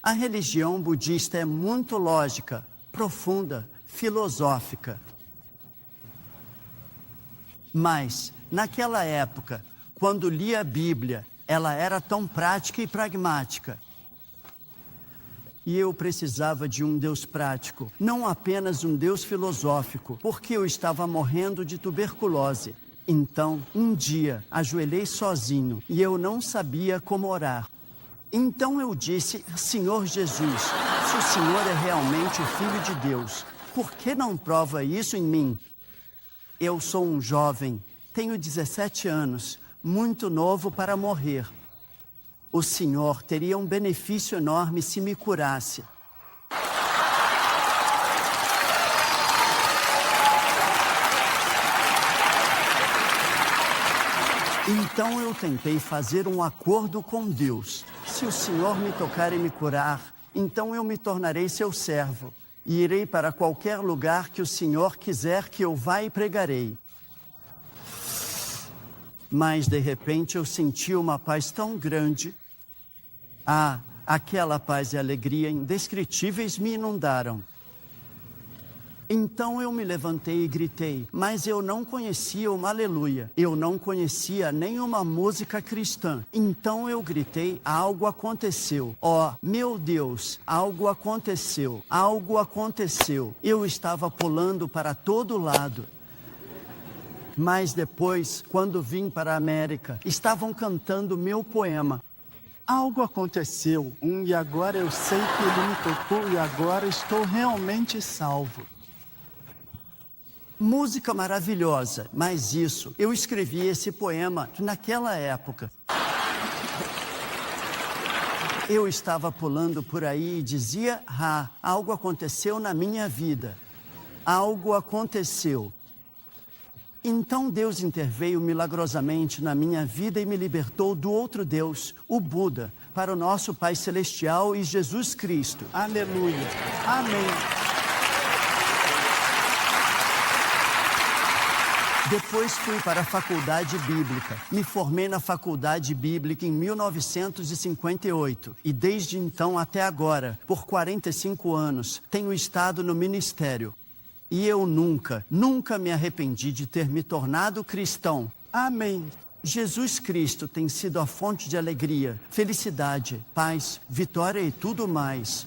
A religião budista é muito lógica, profunda, filosófica. Mas, naquela época, quando li a Bíblia, ela era tão prática e pragmática. E eu precisava de um Deus prático, não apenas um Deus filosófico, porque eu estava morrendo de tuberculose. Então, um dia, ajoelhei sozinho e eu não sabia como orar. Então eu disse, Senhor Jesus, se o Senhor é realmente o Filho de Deus, por que não prova isso em mim? Eu sou um jovem, tenho 17 anos, muito novo para morrer. O Senhor teria um benefício enorme se me curasse. Então eu tentei fazer um acordo com Deus. Se o Senhor me tocar e me curar, então eu me tornarei seu servo. E irei para qualquer lugar que o Senhor quiser que eu vá e pregarei. Mas de repente eu senti uma paz tão grande. Aquela paz e alegria indescritíveis me inundaram. Então eu me levantei e gritei, mas eu não conhecia uma aleluia. Eu não conhecia nenhuma música cristã. Então eu gritei, algo aconteceu. Oh, meu Deus, algo aconteceu. Algo aconteceu. Eu estava pulando para todo lado. Mas depois, quando vim para a América, estavam cantando meu poema. Algo aconteceu, e agora eu sei que ele me tocou e agora estou realmente salvo. Música maravilhosa, mas isso, eu escrevi esse poema naquela época. Eu estava pulando por aí e dizia, algo aconteceu na minha vida. Algo aconteceu. Então Deus interveio milagrosamente na minha vida e me libertou do outro Deus, o Buda, para o nosso Pai Celestial e Jesus Cristo. Aleluia. Amém. Depois fui para a faculdade bíblica. Me formei na faculdade bíblica em 1958 e desde então até agora, por 45 anos, tenho estado no ministério. E eu nunca me arrependi de ter me tornado cristão. Amém. Jesus Cristo tem sido a fonte de alegria, felicidade, paz, vitória e tudo mais.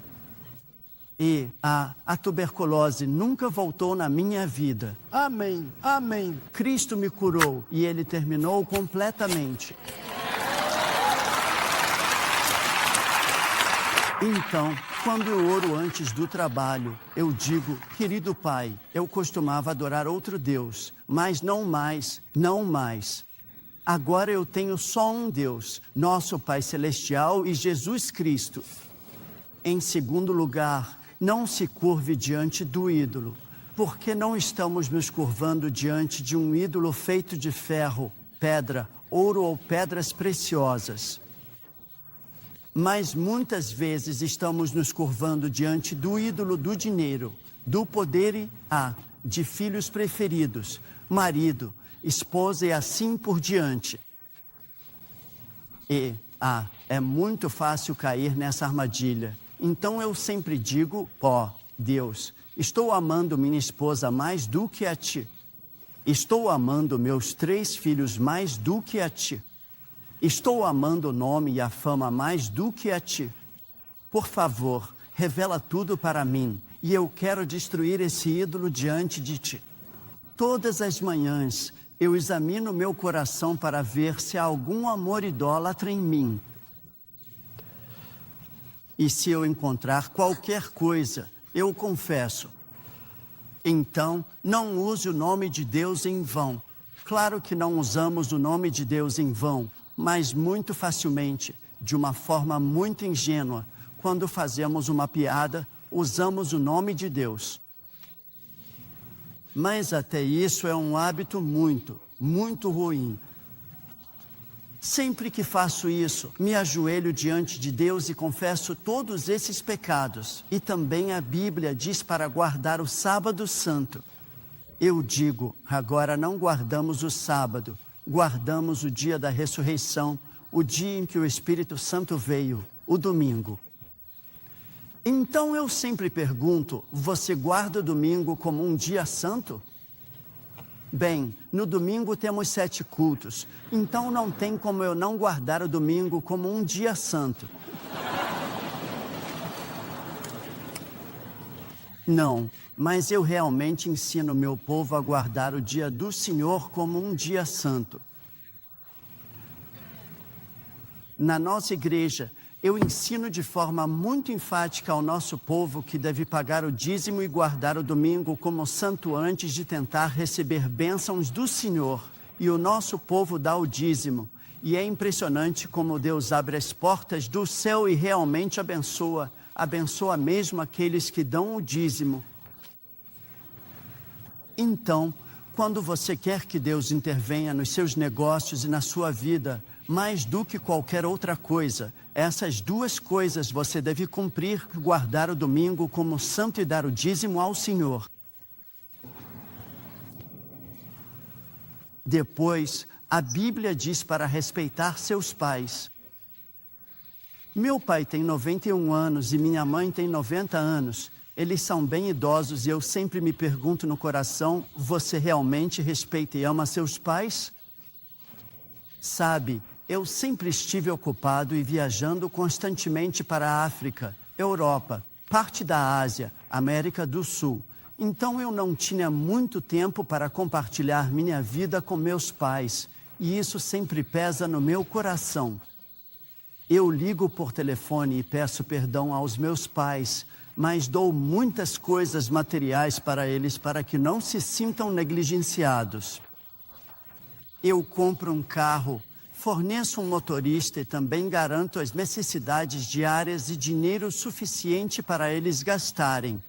E a tuberculose nunca voltou na minha vida. Amém. Amém. Cristo me curou e Ele terminou completamente. Então, quando eu oro antes do trabalho, eu digo, querido Pai, eu costumava adorar outro Deus, mas não mais. Agora eu tenho só um Deus, nosso Pai Celestial e Jesus Cristo. Em segundo lugar, não se curve diante do ídolo, porque não estamos nos curvando diante de um ídolo feito de ferro, pedra, ouro ou pedras preciosas. Mas muitas vezes estamos nos curvando diante do ídolo do dinheiro, do poder e de filhos preferidos, marido, esposa e assim por diante. E é muito fácil cair nessa armadilha. Então eu sempre digo, Deus, estou amando minha esposa mais do que a Ti. Estou amando meus 3 filhos mais do que a Ti. Estou amando o nome e a fama mais do que a Ti. Por favor, revela tudo para mim, e eu quero destruir esse ídolo diante de Ti. Todas as manhãs, eu examino meu coração para ver se há algum amor idólatra em mim. E se eu encontrar qualquer coisa, eu confesso. Então, não use o nome de Deus em vão. Claro que não usamos o nome de Deus em vão, mas muito facilmente, de uma forma muito ingênua, quando fazemos uma piada, usamos o nome de Deus. Mas até isso é um hábito muito ruim. Sempre que faço isso, me ajoelho diante de Deus e confesso todos esses pecados. E também a Bíblia diz para guardar o sábado santo. Eu digo, agora não guardamos o sábado, guardamos o dia da ressurreição, o dia em que o Espírito Santo veio, o domingo. Então eu sempre pergunto, você guarda o domingo como um dia santo? Bem, no domingo temos 7 cultos, então não tem como eu não guardar o domingo como um dia santo. Não, mas eu realmente ensino meu povo a guardar o dia do Senhor como um dia santo. Na nossa igreja, eu ensino de forma muito enfática ao nosso povo que deve pagar o dízimo e guardar o domingo como santo antes de tentar receber bênçãos do Senhor. E o nosso povo dá o dízimo. E é impressionante como Deus abre as portas do céu e realmente abençoa mesmo aqueles que dão o dízimo. Então, quando você quer que Deus intervenha nos seus negócios e na sua vida, mais do que qualquer outra coisa, essas 2 coisas você deve cumprir, guardar o domingo como santo e dar o dízimo ao Senhor. Depois, a Bíblia diz para respeitar seus pais. Meu pai tem 91 anos e minha mãe tem 90 anos. Eles são bem idosos e eu sempre me pergunto no coração, você realmente respeita e ama seus pais? Sabe, eu sempre estive ocupado e viajando constantemente para a África, Europa, parte da Ásia, América do Sul. Então eu não tinha muito tempo para compartilhar minha vida com meus pais, e isso sempre pesa no meu coração. Eu ligo por telefone e peço perdão aos meus pais, mas dou muitas coisas materiais para eles para que não se sintam negligenciados. Eu compro um carro, Forneço um motorista e também garanto as necessidades diárias e dinheiro suficiente para eles gastarem.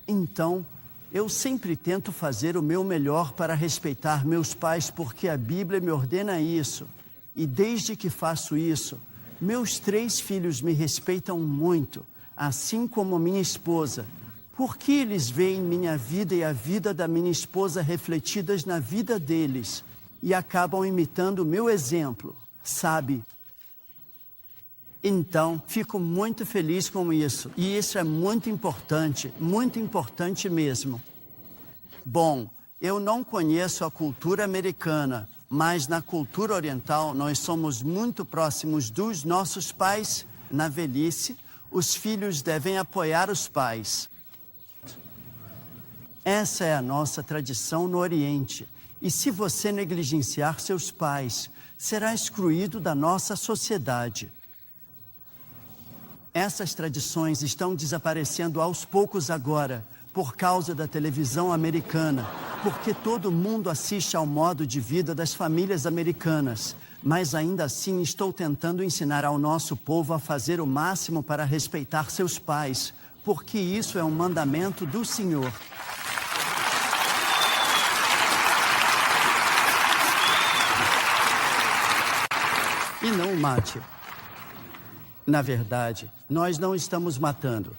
Então, eu sempre tento fazer o meu melhor para respeitar meus pais porque a Bíblia me ordena isso. E desde que faço isso, meus 3 filhos me respeitam muito, assim como minha esposa, porque eles veem minha vida e a vida da minha esposa refletidas na vida deles e acabam imitando o meu exemplo, sabe? Então, fico muito feliz com isso, e isso é muito importante mesmo. Bom, eu não conheço a cultura americana, mas na cultura oriental nós somos muito próximos dos nossos pais. Na velhice, os filhos devem apoiar os pais. Essa é a nossa tradição no Oriente, e se você negligenciar seus pais, será excluído da nossa sociedade. Essas tradições estão desaparecendo aos poucos agora, por causa da televisão americana, porque todo mundo assiste ao modo de vida das famílias americanas. Mas ainda assim estou tentando ensinar ao nosso povo a fazer o máximo para respeitar seus pais, porque isso é um mandamento do Senhor. E não mate. Na verdade, nós não estamos matando.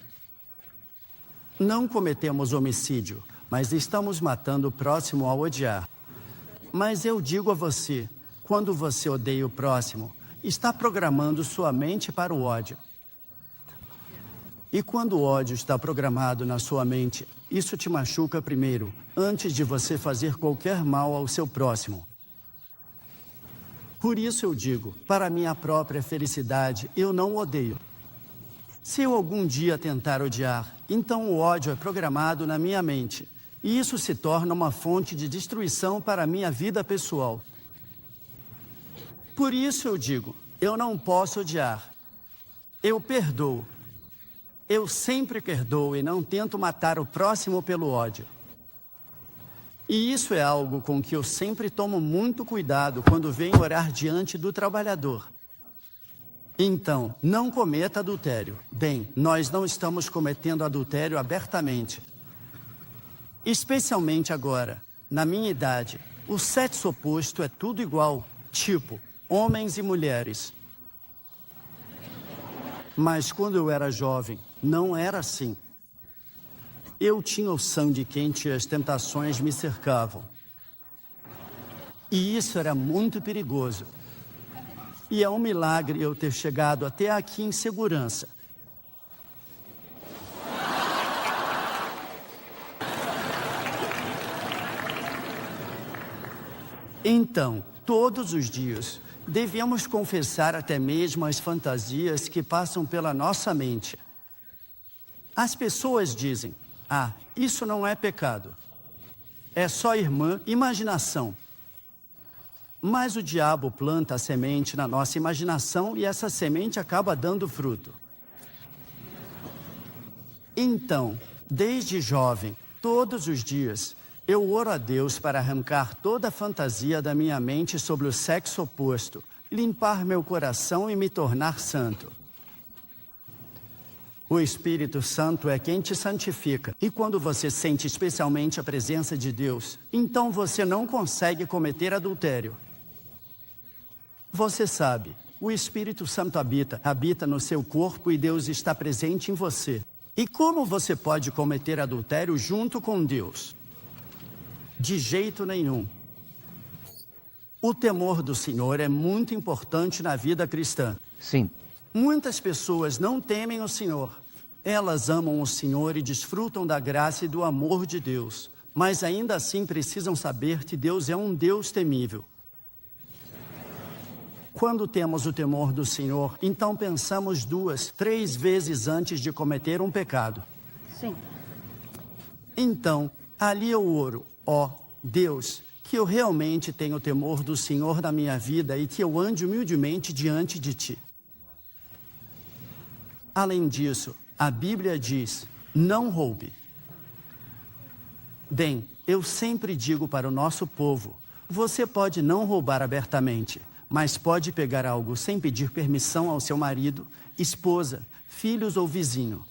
Não cometemos homicídio, mas estamos matando o próximo ao odiar. Mas eu digo a você, quando você odeia o próximo, está programando sua mente para o ódio. E quando o ódio está programado na sua mente, isso te machuca primeiro, antes de você fazer qualquer mal ao seu próximo. Por isso eu digo, para minha própria felicidade, eu não odeio. Se eu algum dia tentar odiar, então o ódio é programado na minha mente. E isso se torna uma fonte de destruição para a minha vida pessoal. Por isso eu digo, eu não posso odiar. Eu perdoo. Eu sempre perdoo e não tento matar o próximo pelo ódio. E isso é algo com que eu sempre tomo muito cuidado quando venho orar diante do trabalhador. Então, não cometa adultério. Bem, nós não estamos cometendo adultério abertamente. Especialmente agora, na minha idade, o sexo oposto é tudo igual, tipo, homens e mulheres. Mas quando eu era jovem, não era assim. Eu tinha o sangue quente e as tentações me cercavam. E isso era muito perigoso. E é um milagre eu ter chegado até aqui em segurança. Então, todos os dias, devemos confessar até mesmo as fantasias que passam pela nossa mente. As pessoas dizem, isso não é pecado. É só imaginação. Mas o diabo planta a semente na nossa imaginação e essa semente acaba dando fruto. Então, desde jovem, todos os dias, eu oro a Deus para arrancar toda a fantasia da minha mente sobre o sexo oposto, limpar meu coração e me tornar santo. O Espírito Santo é quem te santifica. E quando você sente especialmente a presença de Deus, então você não consegue cometer adultério. Você sabe, o Espírito Santo habita no seu corpo e Deus está presente em você. E como você pode cometer adultério junto com Deus? De jeito nenhum. O temor do Senhor é muito importante na vida cristã. Sim. Muitas pessoas não temem o Senhor. Elas amam o Senhor e desfrutam da graça e do amor de Deus. Mas ainda assim precisam saber que Deus é um Deus temível. Quando temos o temor do Senhor, então pensamos 2, 3 vezes antes de cometer um pecado. Sim. Então, ali eu oro, Deus, que eu realmente tenha o temor do Senhor na minha vida e que eu ande humildemente diante de Ti. Além disso, a Bíblia diz, não roube. Bem, eu sempre digo para o nosso povo, Você pode não roubar abertamente, mas pode pegar algo sem pedir permissão ao seu marido, esposa, filhos ou vizinho.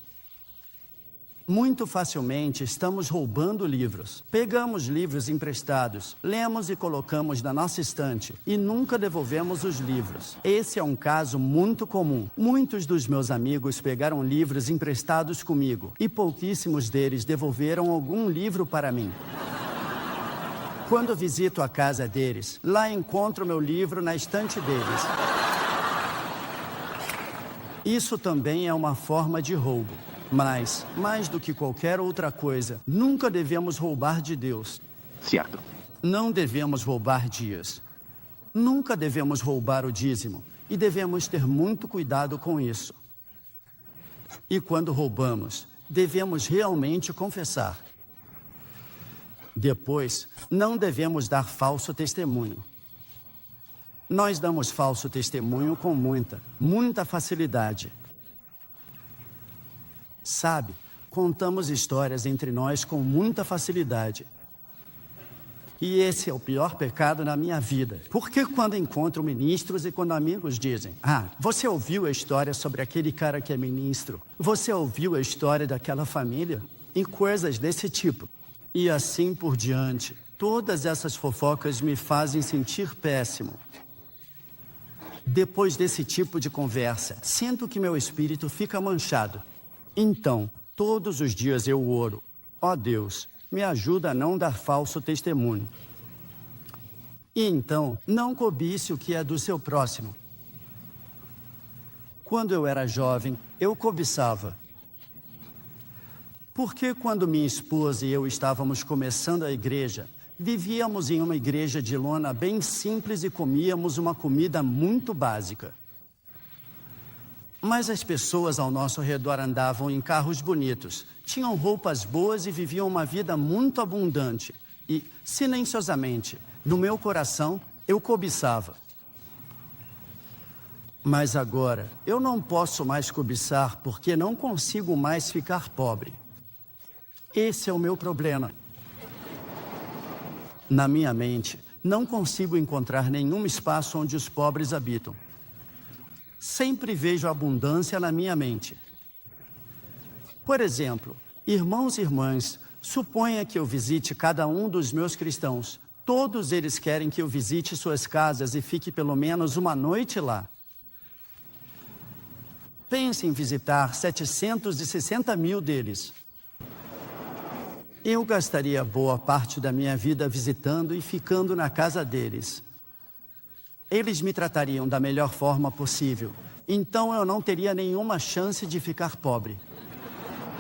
Muito facilmente estamos roubando livros. Pegamos livros emprestados, lemos e colocamos na nossa estante e nunca devolvemos os livros. Esse é um caso muito comum. Muitos dos meus amigos pegaram livros emprestados comigo e pouquíssimos deles devolveram algum livro para mim. Quando visito a casa deles, lá encontro meu livro na estante deles. Isso também é uma forma de roubo. Mas, mais do que qualquer outra coisa, nunca devemos roubar de Deus. Certo. Não devemos roubar dias. Nunca devemos roubar o dízimo. E devemos ter muito cuidado com isso. E quando roubamos, devemos realmente confessar. Depois, não devemos dar falso testemunho. Nós damos falso testemunho com muita facilidade. Sabe, contamos histórias entre nós com muita facilidade. E esse é o pior pecado na minha vida. Porque quando encontro ministros e quando amigos dizem: você ouviu a história sobre aquele cara que é ministro? Você ouviu a história daquela família? E coisas desse tipo. E assim por diante. Todas essas fofocas me fazem sentir péssimo. Depois desse tipo de conversa, sinto que meu espírito fica manchado. Então, todos os dias eu oro: ó Deus, me ajuda a não dar falso testemunho. E então, não cobice o que é do seu próximo. Quando eu era jovem, eu cobiçava. Porque quando minha esposa e eu estávamos começando a igreja, vivíamos em uma igreja de lona bem simples e comíamos uma comida muito básica. Mas as pessoas ao nosso redor andavam em carros bonitos, tinham roupas boas e viviam uma vida muito abundante. E, silenciosamente, no meu coração, eu cobiçava. Mas agora, eu não posso mais cobiçar porque não consigo mais ficar pobre. Esse é o meu problema. Na minha mente, não consigo encontrar nenhum espaço onde os pobres habitam. Sempre vejo abundância na minha mente. Por exemplo, irmãos e irmãs, suponha que eu visite cada um dos meus cristãos. Todos eles querem que eu visite suas casas e fique pelo menos uma noite lá. Pense em visitar 760 mil deles. Eu gastaria boa parte da minha vida visitando e ficando na casa deles. Eles me tratariam da melhor forma possível, então eu não teria nenhuma chance de ficar pobre.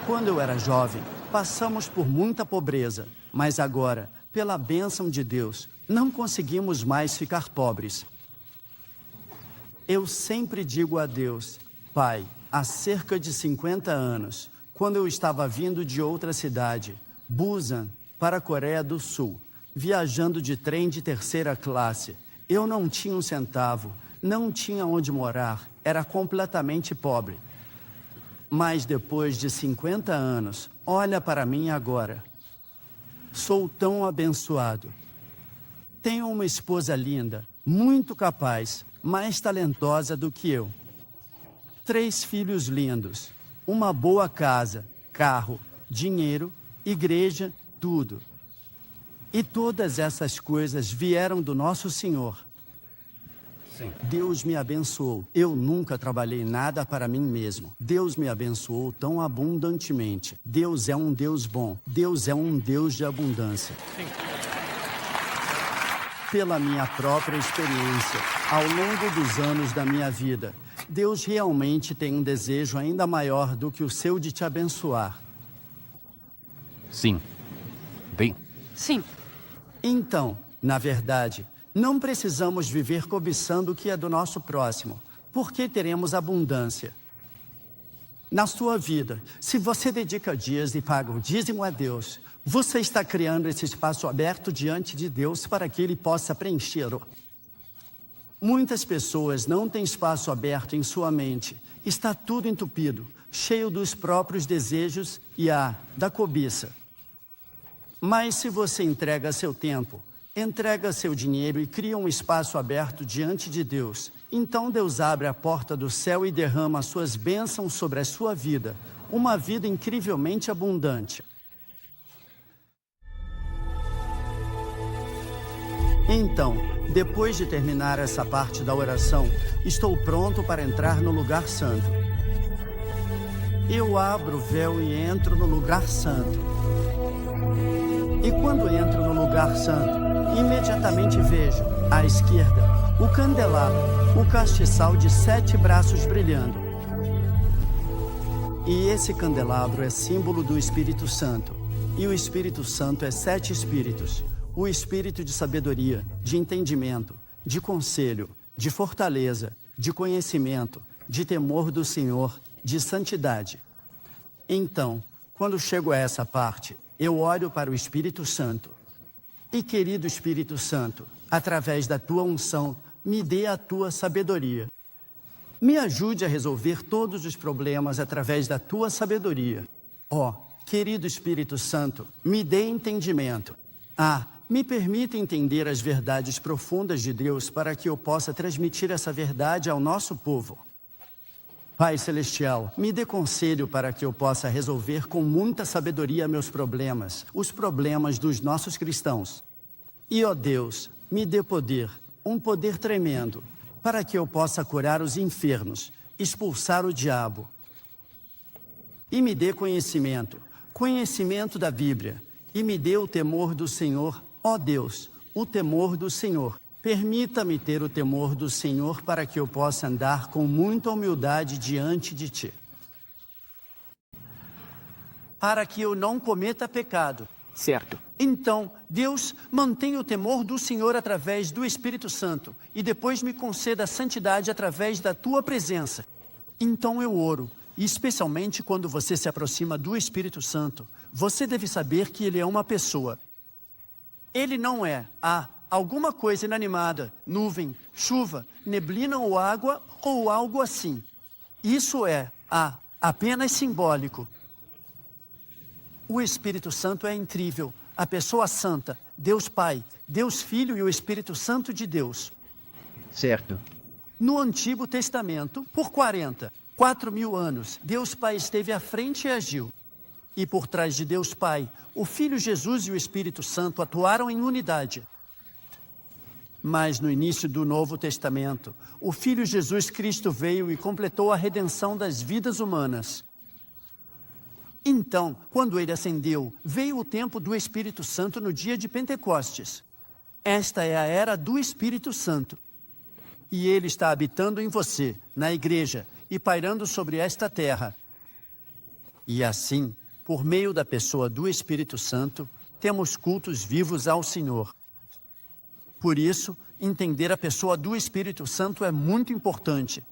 Quando eu era jovem, passamos por muita pobreza, mas agora, pela bênção de Deus, não conseguimos mais ficar pobres. Eu sempre digo a Deus: Pai, há cerca de 50 anos, quando eu estava vindo de outra cidade, Busan, para a Coreia do Sul, viajando de trem de terceira classe, eu não tinha um centavo, não tinha onde morar, era completamente pobre. Mas depois de 50 anos, olha para mim agora. Sou tão abençoado. Tenho uma esposa linda, muito capaz, mais talentosa do que eu. 3 filhos lindos, uma boa casa, carro, dinheiro, igreja, tudo. E todas essas coisas vieram do nosso Senhor. Sim. Deus me abençoou. Eu nunca trabalhei nada para mim mesmo. Deus me abençoou tão abundantemente. Deus é um Deus bom. Deus é um Deus de abundância. Sim. Pela minha própria experiência, ao longo dos anos da minha vida, Deus realmente tem um desejo ainda maior do que o seu de te abençoar. Sim. Bem. Sim. Então, na verdade, não precisamos viver cobiçando o que é do nosso próximo, porque teremos abundância. Na sua vida, se você dedica dias e paga o dízimo a Deus, você está criando esse espaço aberto diante de Deus para que Ele possa preencher-o. Muitas pessoas não têm espaço aberto em sua mente. Está tudo entupido, cheio dos próprios desejos e da cobiça. Mas se você entrega seu tempo, Entrega seu dinheiro e cria um espaço aberto diante de Deus. Então Deus abre a porta do céu e derrama suas bênçãos sobre a sua vida. Uma vida incrivelmente abundante. Então, depois de terminar essa parte da oração, estou pronto para entrar no lugar santo. Eu abro o véu e entro no lugar santo. E quando entro no lugar santo, imediatamente vejo, à esquerda, o candelabro, o castiçal de 7 braços brilhando. E esse candelabro é símbolo do Espírito Santo. E o Espírito Santo é 7 espíritos. O espírito de sabedoria, de entendimento, de conselho, de fortaleza, de conhecimento, de temor do Senhor, de santidade. Então, quando chego a essa parte, eu olho para o Espírito Santo. E, querido Espírito Santo, através da tua unção, me dê a tua sabedoria. Me ajude a resolver todos os problemas através da tua sabedoria. Ó, querido Espírito Santo, me dê entendimento. Me permita entender as verdades profundas de Deus para que eu possa transmitir essa verdade ao nosso povo. Pai Celestial, me dê conselho para que eu possa resolver com muita sabedoria meus problemas, os problemas dos nossos cristãos. E, ó Deus, me dê poder, um poder tremendo, para que eu possa curar os enfermos, expulsar o diabo. E me dê conhecimento, conhecimento da Bíblia, e me dê o temor do Senhor. Ó Deus, o temor do Senhor. Permita-me ter o temor do Senhor para que eu possa andar com muita humildade diante de Ti. Para que eu não cometa pecado. Certo. Então, Deus, mantenha o temor do Senhor através do Espírito Santo e depois me conceda a santidade através da Tua presença. Então eu oro, e especialmente quando você se aproxima do Espírito Santo, você deve saber que Ele é uma pessoa. Ele não é alguma coisa inanimada, nuvem, chuva, neblina ou água ou algo assim. Isso é apenas simbólico. O Espírito Santo é incrível, a pessoa santa, Deus Pai, Deus Filho e o Espírito Santo de Deus. Certo. No Antigo Testamento, por 4.000 anos, Deus Pai esteve à frente e agiu. E por trás de Deus Pai, o Filho Jesus e o Espírito Santo atuaram em unidade. Mas no início do Novo Testamento, o Filho Jesus Cristo veio e completou a redenção das vidas humanas. Então, quando ele ascendeu, veio o tempo do Espírito Santo no dia de Pentecostes. Esta é a era do Espírito Santo. E ele está habitando em você, na igreja, e pairando sobre esta terra. E assim, por meio da pessoa do Espírito Santo, temos cultos vivos ao Senhor. Por isso, entender a pessoa do Espírito Santo é muito importante.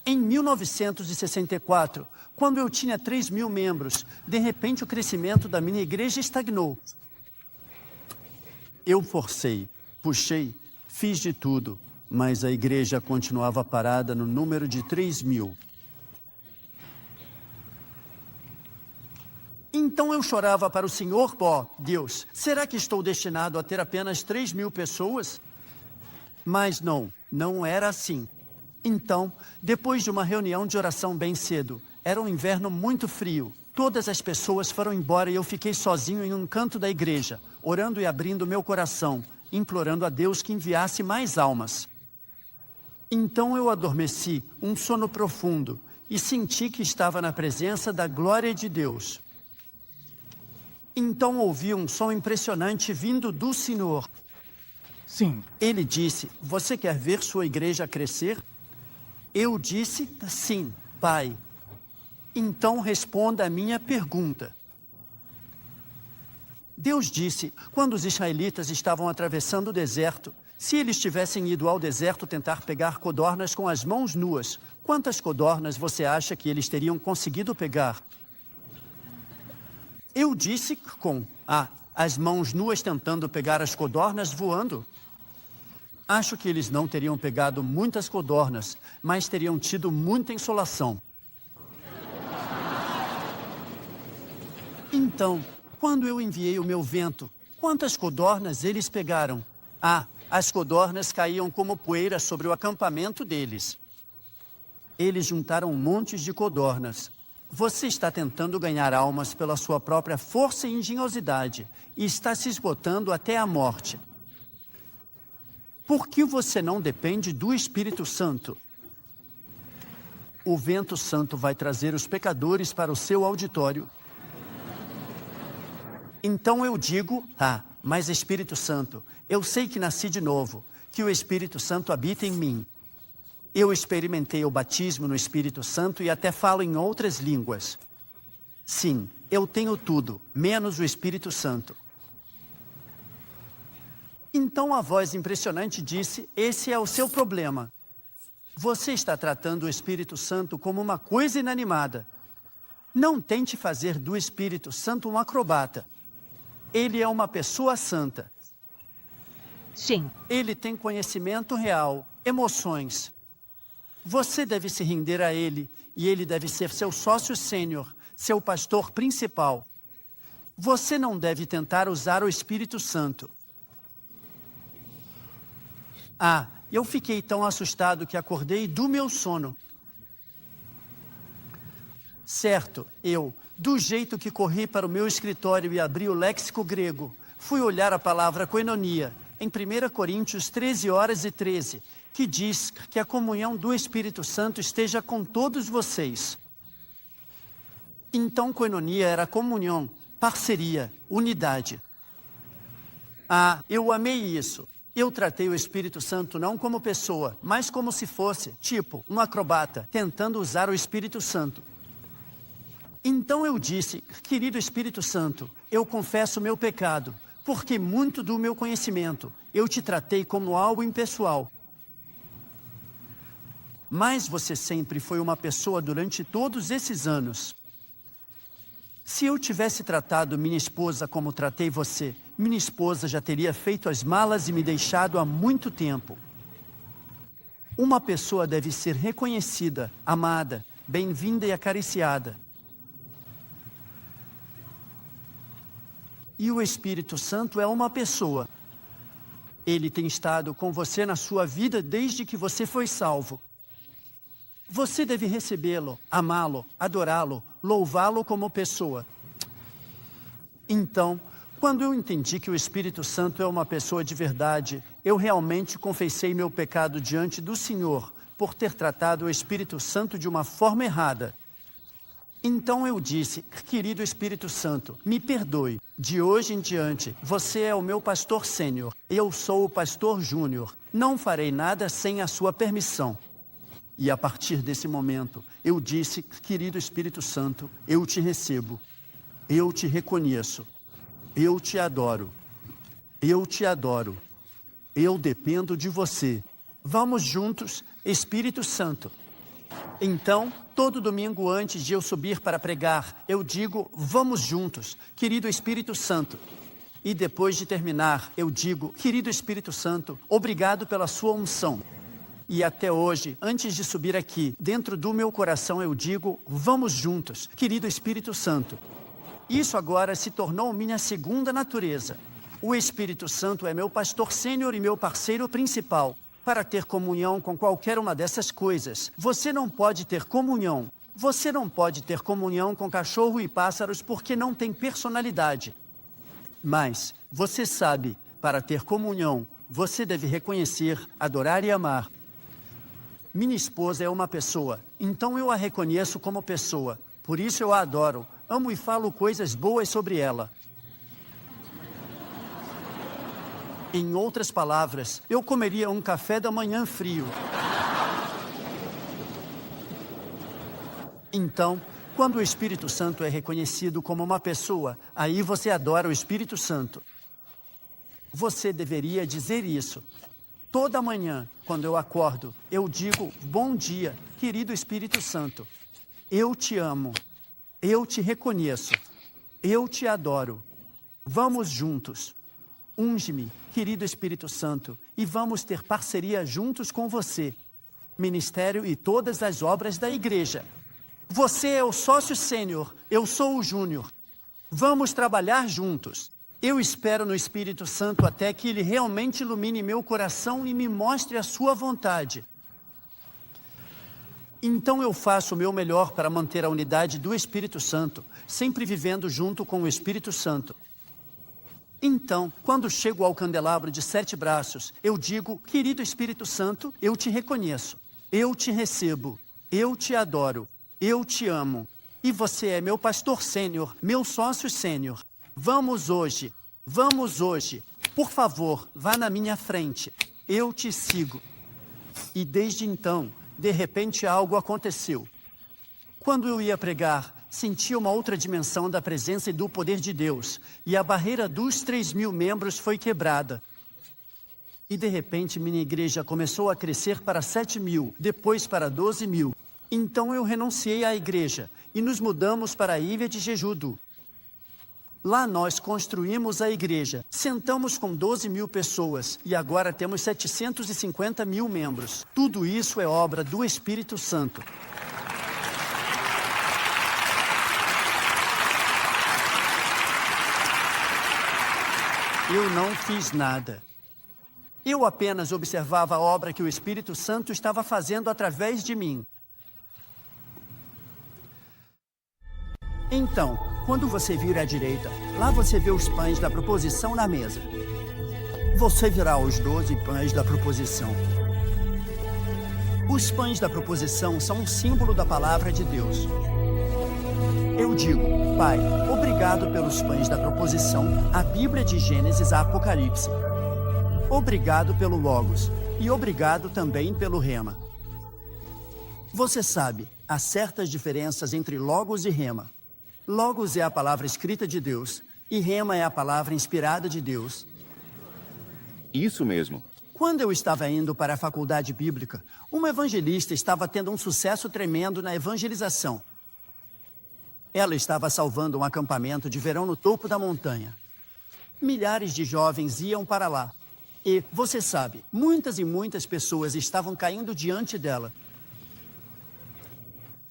Em 1964, quando eu tinha 3.000 membros, de repente o crescimento da minha igreja estagnou. Eu forcei, puxei, fiz de tudo, mas a igreja continuava parada no número de 3.000. Então eu chorava para o Senhor, Deus, será que estou destinado a ter apenas 3.000 pessoas? Mas não era assim. Então, depois de uma reunião de oração bem cedo, era um inverno muito frio, todas as pessoas foram embora e eu fiquei sozinho em um canto da igreja, orando e abrindo meu coração, implorando a Deus que enviasse mais almas. Então eu adormeci, um sono profundo, e senti que estava na presença da glória de Deus. Então ouvi um som impressionante vindo do Senhor. Sim. Ele disse, você quer ver sua igreja crescer? Eu disse, sim, Pai. Então responda a minha pergunta. Deus disse, quando os israelitas estavam atravessando o deserto, se eles tivessem ido ao deserto tentar pegar codornas com as mãos nuas, quantas codornas você acha que eles teriam conseguido pegar? Eu disse com as mãos nuas tentando pegar as codornas voando. Acho que eles não teriam pegado muitas codornas, mas teriam tido muita insolação. Então, quando eu enviei o meu vento, Quantas codornas eles pegaram? As codornas caíam como poeira sobre o acampamento deles. Eles juntaram montes de codornas. Você está tentando ganhar almas pela sua própria força e engenhosidade e está se esgotando até a morte. Por que você não depende do Espírito Santo? O vento santo vai trazer os pecadores para o seu auditório. Então eu digo, mas Espírito Santo, eu sei que nasci de novo, que o Espírito Santo habita em mim. Eu experimentei o batismo no Espírito Santo e até falo em outras línguas. Sim, eu tenho tudo, menos o Espírito Santo. Então a voz impressionante disse, esse é o seu problema. Você está tratando o Espírito Santo como uma coisa inanimada. Não tente fazer do Espírito Santo um acrobata. Ele é uma pessoa santa. Sim. Ele tem conhecimento real, emoções. Você deve se render a ele e ele deve ser seu sócio sênior, seu pastor principal. Você não deve tentar usar o Espírito Santo. Eu fiquei tão assustado que acordei do meu sono. Certo, do jeito que corri para o meu escritório e abri o léxico grego, fui olhar a palavra koinonia, em 1 Coríntios 13:13, que diz que a comunhão do Espírito Santo esteja com todos vocês. Então, koinonia era comunhão, parceria, unidade. Eu amei isso. Eu tratei o Espírito Santo não como pessoa, mas como se fosse, um acrobata, tentando usar o Espírito Santo. Então eu disse, querido Espírito Santo, eu confesso meu pecado, porque muito do meu conhecimento eu te tratei como algo impessoal. Mas você sempre foi uma pessoa durante todos esses anos. Se eu tivesse tratado minha esposa como tratei você, minha esposa já teria feito as malas e me deixado há muito tempo. Uma pessoa deve ser reconhecida, amada, bem-vinda e acariciada. E o Espírito Santo é uma pessoa. Ele tem estado com você na sua vida desde que você foi salvo. Você deve recebê-lo, amá-lo, adorá-lo, louvá-lo como pessoa. Então, quando eu entendi que o Espírito Santo é uma pessoa de verdade, eu realmente confessei meu pecado diante do Senhor por ter tratado o Espírito Santo de uma forma errada. Então eu disse, querido Espírito Santo, me perdoe. De hoje em diante, você é o meu pastor sênior. Eu sou o pastor júnior. Não farei nada sem a sua permissão. E a partir desse momento, eu disse, querido Espírito Santo, eu te recebo. Eu te reconheço. Eu te adoro. Eu te adoro. Eu dependo de você. Vamos juntos, Espírito Santo. Então, todo domingo antes de eu subir para pregar, eu digo, vamos juntos, querido Espírito Santo. E depois de terminar, eu digo, querido Espírito Santo, obrigado pela sua unção. E até hoje, antes de subir aqui, dentro do meu coração eu digo, vamos juntos, querido Espírito Santo. Isso agora se tornou minha segunda natureza. O Espírito Santo é meu pastor sênior e meu parceiro principal. Para ter comunhão com qualquer uma dessas coisas, você não pode ter comunhão. Você não pode ter comunhão com cachorro e pássaros porque não tem personalidade. Mas, você sabe, para ter comunhão, você deve reconhecer, adorar e amar. Minha esposa é uma pessoa, então eu a reconheço como pessoa. Por isso eu a adoro, amo e falo coisas boas sobre ela. Em outras palavras, eu comeria um café da manhã frio. Então, quando o Espírito Santo é reconhecido como uma pessoa, aí você adora o Espírito Santo. Você deveria dizer isso. Toda manhã, quando eu acordo, eu digo, bom dia, querido Espírito Santo. Eu te amo. Eu te reconheço. Eu te adoro. Vamos juntos. Unge-me, querido Espírito Santo, e vamos ter parceria juntos com você. Ministério e todas as obras da igreja. Você é o sócio sênior, eu sou o júnior. Vamos trabalhar juntos. Eu espero no Espírito Santo até que ele realmente ilumine meu coração e me mostre a sua vontade. Então eu faço o meu melhor para manter a unidade do Espírito Santo, sempre vivendo junto com o Espírito Santo. Então, quando chego ao candelabro de 7 braços, eu digo: querido Espírito Santo, eu te reconheço, eu te recebo, eu te adoro, eu te amo. E você é meu pastor sênior, meu sócio sênior. Vamos hoje, por favor, vá na minha frente, eu te sigo. E desde então, de repente algo aconteceu. Quando eu ia pregar, senti uma outra dimensão da presença e do poder de Deus, e a barreira dos 3.000 membros foi quebrada. E de repente minha igreja começou a crescer para 7.000, depois para 12.000. Então eu renunciei à igreja e nos mudamos para a ilha de Jejudo. Lá nós construímos a igreja, sentamos com 12.000 pessoas e agora temos 750.000 membros. Tudo isso é obra do Espírito Santo. Eu não fiz nada. Eu apenas observava a obra que o Espírito Santo estava fazendo através de mim. Então, quando você vira à direita, lá você vê os pães da proposição na mesa. Você verá os 12 pães da proposição. Os pães da proposição são um símbolo da palavra de Deus. Eu digo: Pai, obrigado pelos pães da proposição, a Bíblia de Gênesis a Apocalipse. Obrigado pelo Logos e obrigado também pelo Rema. Você sabe, há certas diferenças entre Logos e Rema. Logos é a palavra escrita de Deus e Rema é a palavra inspirada de Deus. Isso mesmo. Quando eu estava indo para a faculdade bíblica, uma evangelista estava tendo um sucesso tremendo na evangelização. Ela estava salvando um acampamento de verão no topo da montanha. Milhares de jovens iam para lá. E, você sabe, muitas e muitas pessoas estavam caindo diante dela.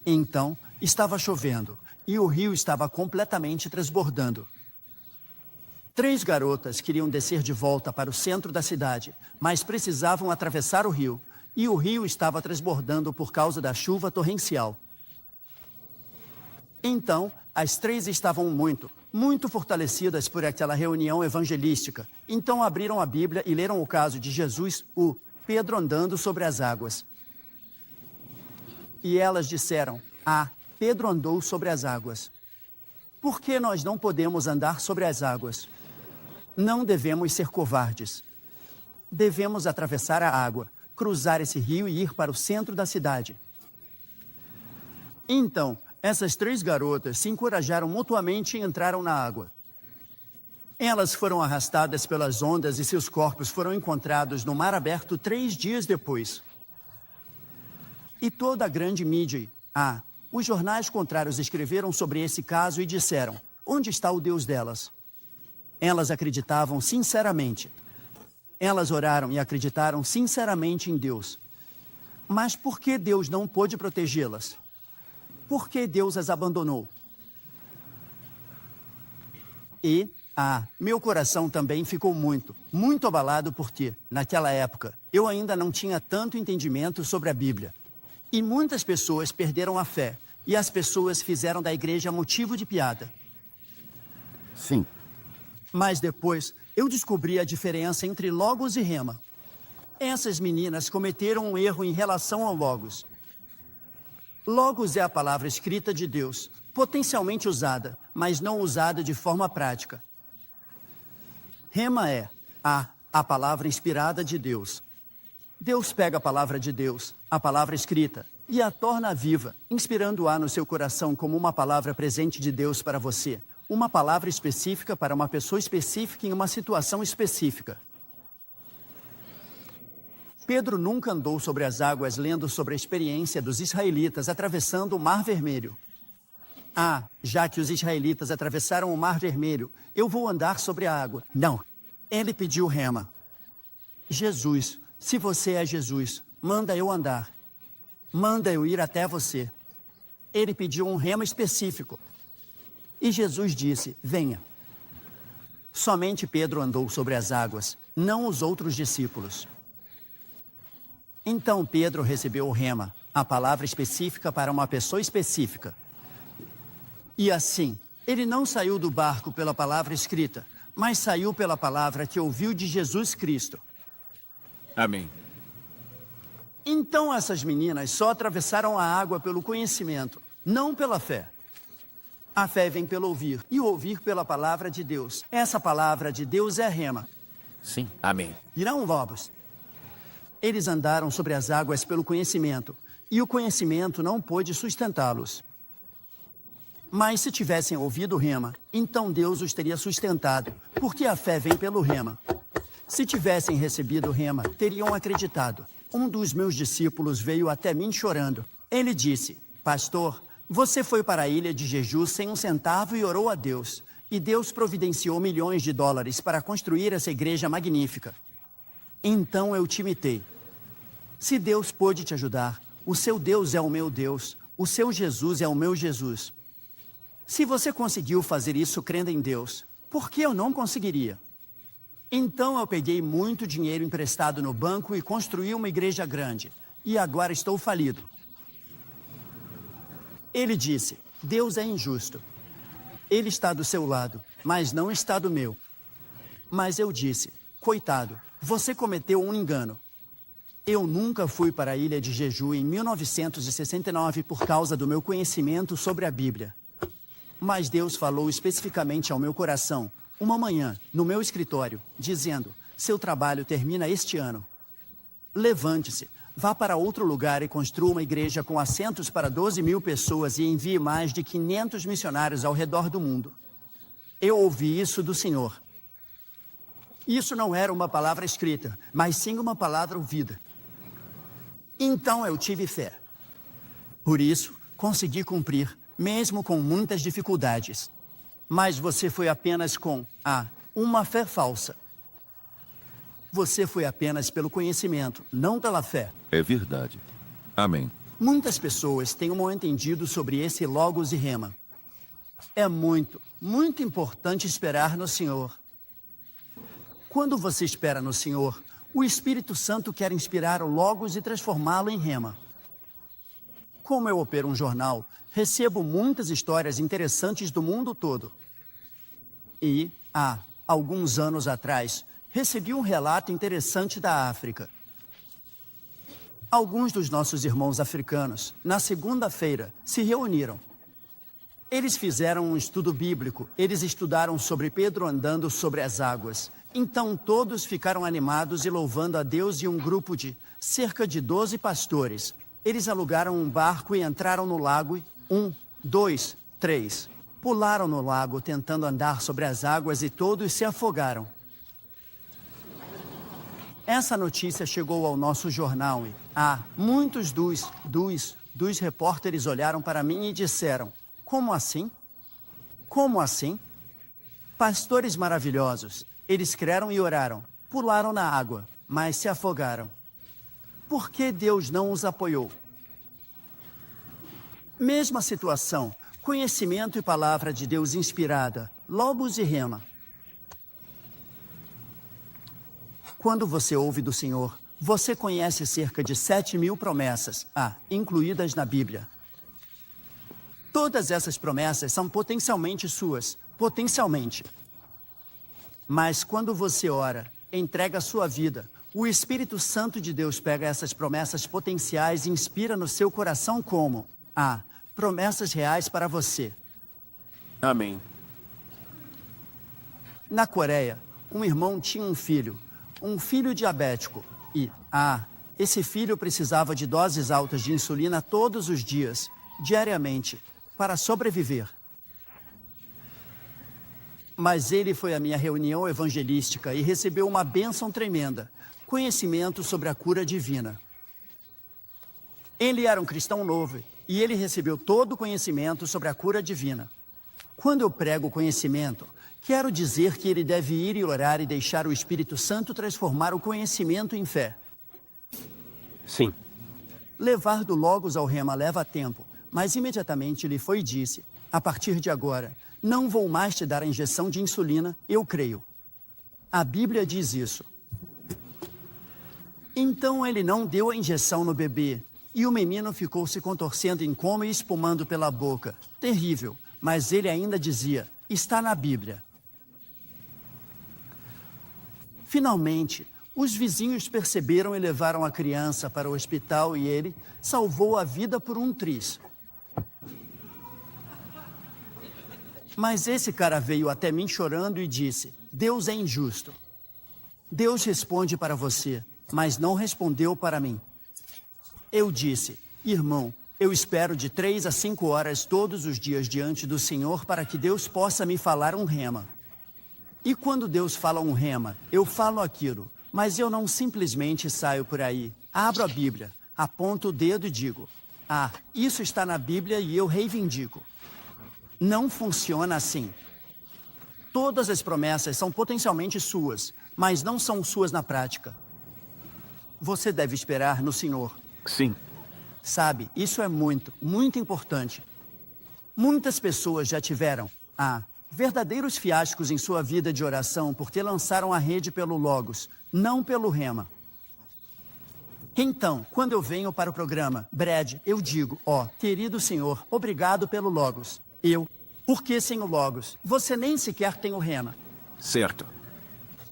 Então, estava chovendo e o rio estava completamente transbordando. 3 garotas queriam descer de volta para o centro da cidade, mas precisavam atravessar o rio, e o rio estava transbordando por causa da chuva torrencial. Então, as 3 estavam muito fortalecidas por aquela reunião evangelística. Então abriram a Bíblia e leram o caso de Jesus, o Pedro andando sobre as águas. E elas disseram: Pedro andou sobre as águas. Por que nós não podemos andar sobre as águas? Não devemos ser covardes. Devemos atravessar a água, cruzar esse rio e ir para o centro da cidade. Então, essas 3 garotas se encorajaram mutuamente e entraram na água. Elas foram arrastadas pelas ondas e seus corpos foram encontrados no mar aberto 3 dias depois. E toda a grande mídia, os jornais contrários escreveram sobre esse caso e disseram: onde está o Deus delas? Elas acreditavam sinceramente. Elas oraram e acreditaram sinceramente em Deus. Mas por que Deus não pôde protegê-las? Por que Deus as abandonou? E, meu coração também ficou muito abalado porque, naquela época, eu ainda não tinha tanto entendimento sobre a Bíblia. E muitas pessoas perderam a fé, e as pessoas fizeram da igreja motivo de piada. Sim. Mas depois, eu descobri a diferença entre Logos e Rema. Essas meninas cometeram um erro em relação ao Logos. Logos é a palavra escrita de Deus, potencialmente usada, mas não usada de forma prática. Rema é a palavra inspirada de Deus. Deus pega a palavra de Deus, a palavra escrita, e a torna viva, inspirando-a no seu coração como uma palavra presente de Deus para você. Uma palavra específica para uma pessoa específica em uma situação específica. Pedro nunca andou sobre as águas lendo sobre a experiência dos israelitas atravessando o Mar Vermelho. Já que os israelitas atravessaram o Mar Vermelho, eu vou andar sobre a água. Não, ele pediu rema. Jesus, se você é Jesus, manda eu andar. Manda eu ir até você. Ele pediu um rema específico. E Jesus disse: venha. Somente Pedro andou sobre as águas, não os outros discípulos. Então Pedro recebeu o rema, a palavra específica para uma pessoa específica. E assim, ele não saiu do barco pela palavra escrita, mas saiu pela palavra que ouviu de Jesus Cristo. Amém. Então essas meninas só atravessaram a água pelo conhecimento, não pela fé. A fé vem pelo ouvir, e o ouvir pela palavra de Deus. Essa palavra de Deus é rema. Sim. Amém. Irão lobos. Eles andaram sobre as águas pelo conhecimento, e o conhecimento não pôde sustentá-los. Mas se tivessem ouvido o rema, então Deus os teria sustentado, porque a fé vem pelo rema. Se tivessem recebido o rema, teriam acreditado. Um dos meus discípulos veio até mim chorando. Ele disse: Pastor, você foi para a ilha de Jeju sem um centavo e orou a Deus. E Deus providenciou milhões de dólares para construir essa igreja magnífica. Então eu te imitei. Se Deus pôde te ajudar, o seu Deus é o meu Deus, o seu Jesus é o meu Jesus. Se você conseguiu fazer isso crendo em Deus, por que eu não conseguiria? Então eu peguei muito dinheiro emprestado no banco e construí uma igreja grande. E agora estou falido. Ele disse: Deus é injusto. Ele está do seu lado, mas não está do meu. Mas eu disse: coitado, você cometeu um engano. Eu nunca fui para a ilha de Jeju em 1969 por causa do meu conhecimento sobre a Bíblia. Mas Deus falou especificamente ao meu coração, uma manhã, no meu escritório, dizendo: seu trabalho termina este ano. Levante-se, vá para outro lugar e construa uma igreja com assentos para 12.000 pessoas e envie mais de 500 missionários ao redor do mundo. Eu ouvi isso do Senhor. Isso não era uma palavra escrita, mas sim uma palavra ouvida. Então eu tive fé. Por isso, consegui cumprir, mesmo com muitas dificuldades. Mas você foi apenas com uma fé falsa. Você foi apenas pelo conhecimento, não pela fé. É verdade. Amém. Muitas pessoas têm um mal entendido sobre esse logos e rema. É muito, muito importante esperar no Senhor. Quando você espera no Senhor, o Espírito Santo quer inspirar o logos e transformá-lo em rema. Como eu opero um jornal, recebo muitas histórias interessantes do mundo todo. E, há alguns anos atrás, recebi um relato interessante da África. Alguns dos nossos irmãos africanos, na segunda-feira, se reuniram. Eles fizeram um estudo bíblico, eles estudaram sobre Pedro andando sobre as águas. Então todos ficaram animados e louvando a Deus e um grupo de cerca de 12 pastores. Eles alugaram um barco e entraram no lago e 1, 2, 3. Pularam no lago tentando andar sobre as águas e todos se afogaram. Essa notícia chegou ao nosso jornal e muitos dos repórteres olharam para mim e disseram: como assim? Como assim? Pastores maravilhosos. Eles creram e oraram, pularam na água, mas se afogaram. Por que Deus não os apoiou? Mesma situação, conhecimento e palavra de Deus inspirada, logos e rema. Quando você ouve do Senhor, você conhece cerca de 7.000 promessas, incluídas na Bíblia. Todas essas promessas são potencialmente suas, potencialmente. Mas quando você ora, entrega a sua vida, o Espírito Santo de Deus pega essas promessas potenciais e inspira no seu coração como promessas reais para você. Amém. Na Coreia, um irmão tinha um filho diabético e, esse filho precisava de doses altas de insulina todos os dias, diariamente, para sobreviver. Mas ele foi à minha reunião evangelística e recebeu uma bênção tremenda, conhecimento sobre a cura divina. Ele era um cristão novo e ele recebeu todo o conhecimento sobre a cura divina. Quando eu prego conhecimento, quero dizer que ele deve ir e orar e deixar o Espírito Santo transformar o conhecimento em fé. Sim. Levar do logos ao rema leva tempo, mas imediatamente lhe foi e disse: A partir de agora, não vou mais te dar a injeção de insulina, eu creio. A Bíblia diz isso. Então ele não deu a injeção no bebê, e o menino ficou se contorcendo em coma e espumando pela boca. Terrível, mas ele ainda dizia, está na Bíblia. Finalmente, os vizinhos perceberam e levaram a criança para o hospital e ele salvou a vida por um triz. Mas esse cara veio até mim chorando e disse, Deus é injusto. Deus responde para você, mas não respondeu para mim. Eu disse, irmão, eu espero de 3 a 5 horas todos os dias diante do Senhor para que Deus possa me falar um rema. E quando Deus fala um rema, eu falo aquilo, mas eu não simplesmente saio por aí. Abro a Bíblia, aponto o dedo e digo, isso está na Bíblia e eu reivindico. Não funciona assim. Todas as promessas são potencialmente suas, mas não são suas na prática. Você deve esperar no Senhor. Sim. Sabe, isso é muito, muito importante. Muitas pessoas já tiveram, verdadeiros fiascos em sua vida de oração porque lançaram a rede pelo Logos, não pelo Rema. Então, quando eu venho para o programa, Brad, eu digo, querido Senhor, obrigado pelo Logos. Porque sem o Logos, você nem sequer tem o Rema. Certo.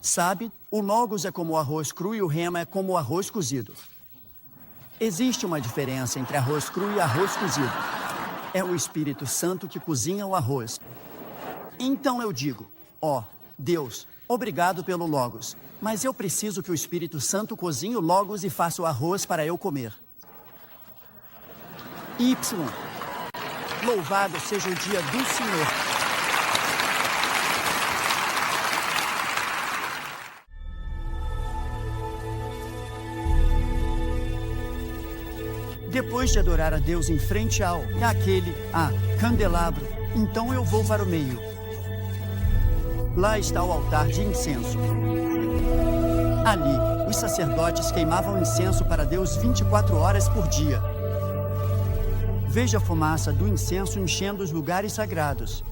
Sabe, o Logos é como o arroz cru e o Rema é como o arroz cozido. Existe uma diferença entre arroz cru e arroz cozido. É o Espírito Santo que cozinha o arroz. Então eu digo, Deus, obrigado pelo Logos, mas eu preciso que o Espírito Santo cozinhe o Logos e faça o arroz para eu comer. Louvado seja o dia do Senhor. Depois de adorar a Deus em frente ao, candelabro, então eu vou para o meio. Lá está o altar de incenso. Ali, os sacerdotes queimavam incenso para Deus 24 horas por dia. Veja a fumaça do incenso enchendo os lugares sagrados.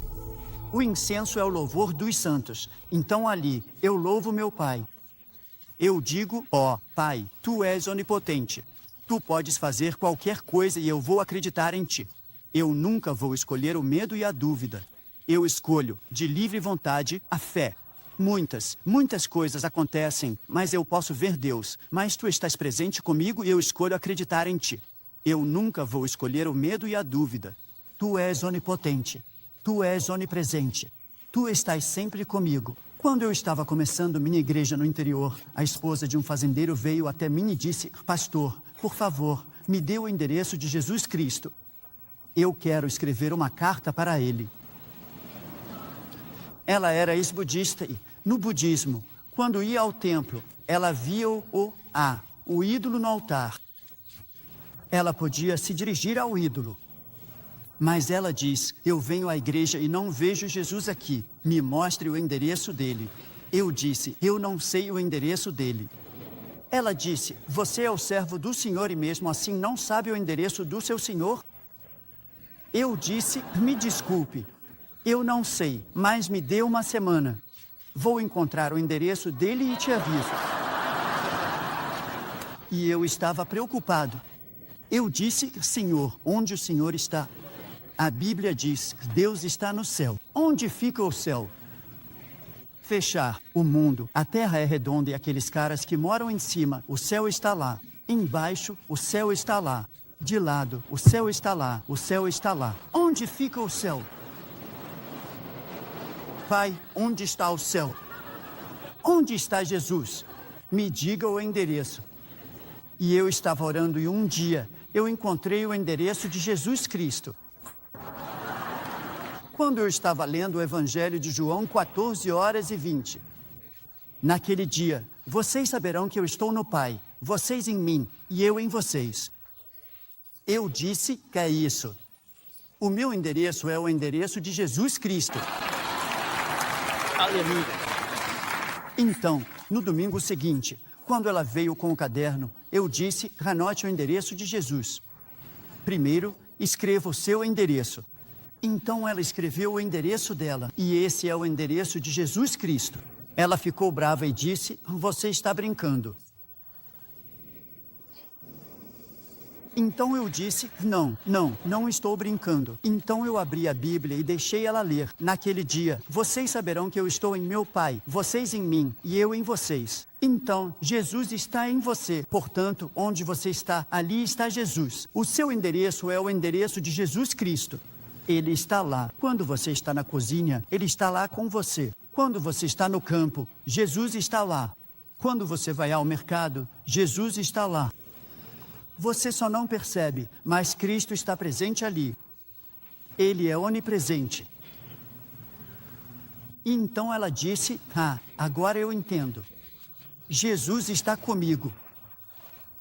O incenso é o louvor dos santos. Então ali, eu louvo meu Pai. Eu digo, Pai, Tu és onipotente. Tu podes fazer qualquer coisa e eu vou acreditar em Ti. Eu nunca vou escolher o medo e a dúvida. Eu escolho, de livre vontade, a fé. Muitas coisas acontecem, mas eu posso ver Deus. Mas Tu estás presente comigo e eu escolho acreditar em Ti. Eu nunca vou escolher o medo e a dúvida. Tu és onipotente. Tu és onipresente. Tu estás sempre comigo. Quando eu estava começando minha igreja no interior, a esposa de um fazendeiro veio até mim e disse, Pastor, por favor, me dê o endereço de Jesus Cristo. Eu quero escrever uma carta para ele. Ela era ex-budista e, no budismo, quando ia ao templo, ela via o ídolo no altar. Ela podia se dirigir ao ídolo. Mas ela diz, eu venho à igreja e não vejo Jesus aqui. Me mostre o endereço dele. Eu disse, eu não sei o endereço dele. Ela disse, você é o servo do Senhor e mesmo assim não sabe o endereço do seu Senhor? Eu disse, me desculpe. Eu não sei, mas me dê uma semana. Vou encontrar o endereço dele e te aviso. E eu estava preocupado. Eu disse, Senhor, onde o Senhor está? A Bíblia diz, Deus está no céu. Onde fica o céu? Fechar o mundo. A terra é redonda e aqueles caras que moram em cima, o céu está lá. Embaixo, o céu está lá. De lado, o céu está lá. O céu está lá. Onde fica o céu? Pai, onde está o céu? Onde está Jesus? Me diga o endereço. E eu estava orando e um dia eu encontrei o endereço de Jesus Cristo. Quando eu estava lendo o Evangelho de João, 14h20. Naquele dia, vocês saberão que eu estou no Pai, vocês em mim e eu em vocês. Eu disse que é isso. O meu endereço é o endereço de Jesus Cristo. Aleluia. Então, no domingo seguinte, quando ela veio com o caderno, eu disse, anote o endereço de Jesus. Primeiro, escreva o seu endereço. Então ela escreveu o endereço dela, e esse é o endereço de Jesus Cristo. Ela ficou brava e disse: você está brincando. Então eu disse: não estou brincando. Então eu abri a Bíblia e deixei ela ler. Naquele dia, vocês saberão que eu estou em meu Pai, vocês em mim e eu em vocês. Então, Jesus está em você. Portanto, onde você está, ali está Jesus. O seu endereço é o endereço de Jesus Cristo. Ele está lá. Quando você está na cozinha, Ele está lá com você. Quando você está no campo, Jesus está lá. Quando você vai ao mercado, Jesus está lá. Você só não percebe, mas Cristo está presente ali. Ele é onipresente. E então ela disse: agora eu entendo. Jesus está comigo.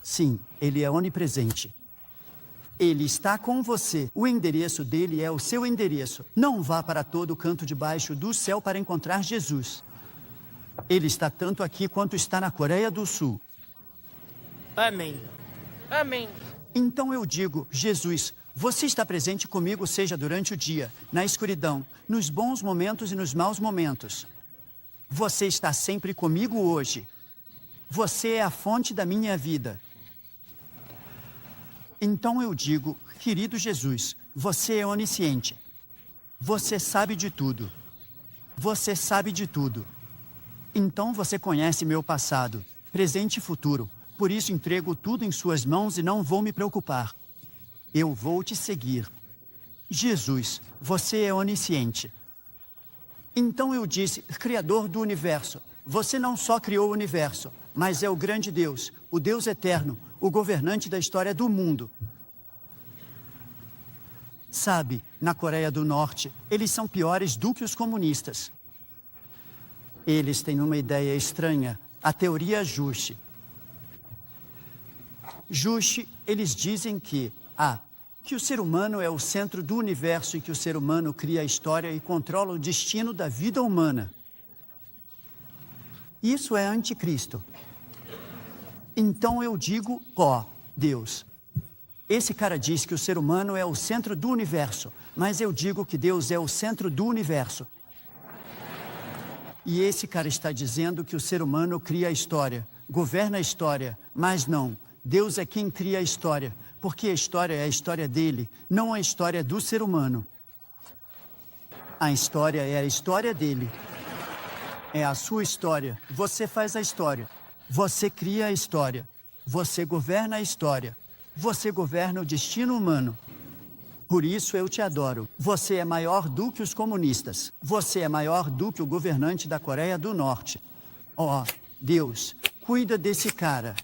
Sim, Ele é onipresente. Ele está com você. O endereço dele é o seu endereço. Não vá para todo o canto de baixo do céu para encontrar Jesus. Ele está tanto aqui quanto está na Coreia do Sul. Amém. Amém. Então eu digo: Jesus, você está presente comigo, seja durante o dia, na escuridão, nos bons momentos e nos maus momentos. Você está sempre comigo hoje. Você é a fonte da minha vida. Então eu digo: querido Jesus, você é onisciente. Você sabe de tudo. Você sabe de tudo. Então você conhece meu passado, presente e futuro. Por isso entrego tudo em suas mãos e não vou me preocupar. Eu vou te seguir. Jesus, você é onisciente. Então eu disse: Criador do universo, você não só criou o universo, mas é o grande Deus, o Deus eterno, o governante da história do mundo. Sabe, na Coreia do Norte, eles são piores do que os comunistas. Eles têm uma ideia estranha, a teoria Juche. Juche, eles dizem que o ser humano é o centro do universo e que o ser humano cria a história e controla o destino da vida humana. Isso é anticristo. Então eu digo: Deus. Esse cara diz que o ser humano é o centro do universo, mas eu digo que Deus é o centro do universo. E esse cara está dizendo que o ser humano cria a história, governa a história, mas não. Deus é quem cria a história, porque a história é a história dele, não a história do ser humano. A história é a história dele. É a sua história. Você faz a história. Você cria a história. Você governa a história. Você governa o destino humano. Por isso eu te adoro. Você é maior do que os comunistas. Você é maior do que o governante da Coreia do Norte. Deus, cuida desse cara.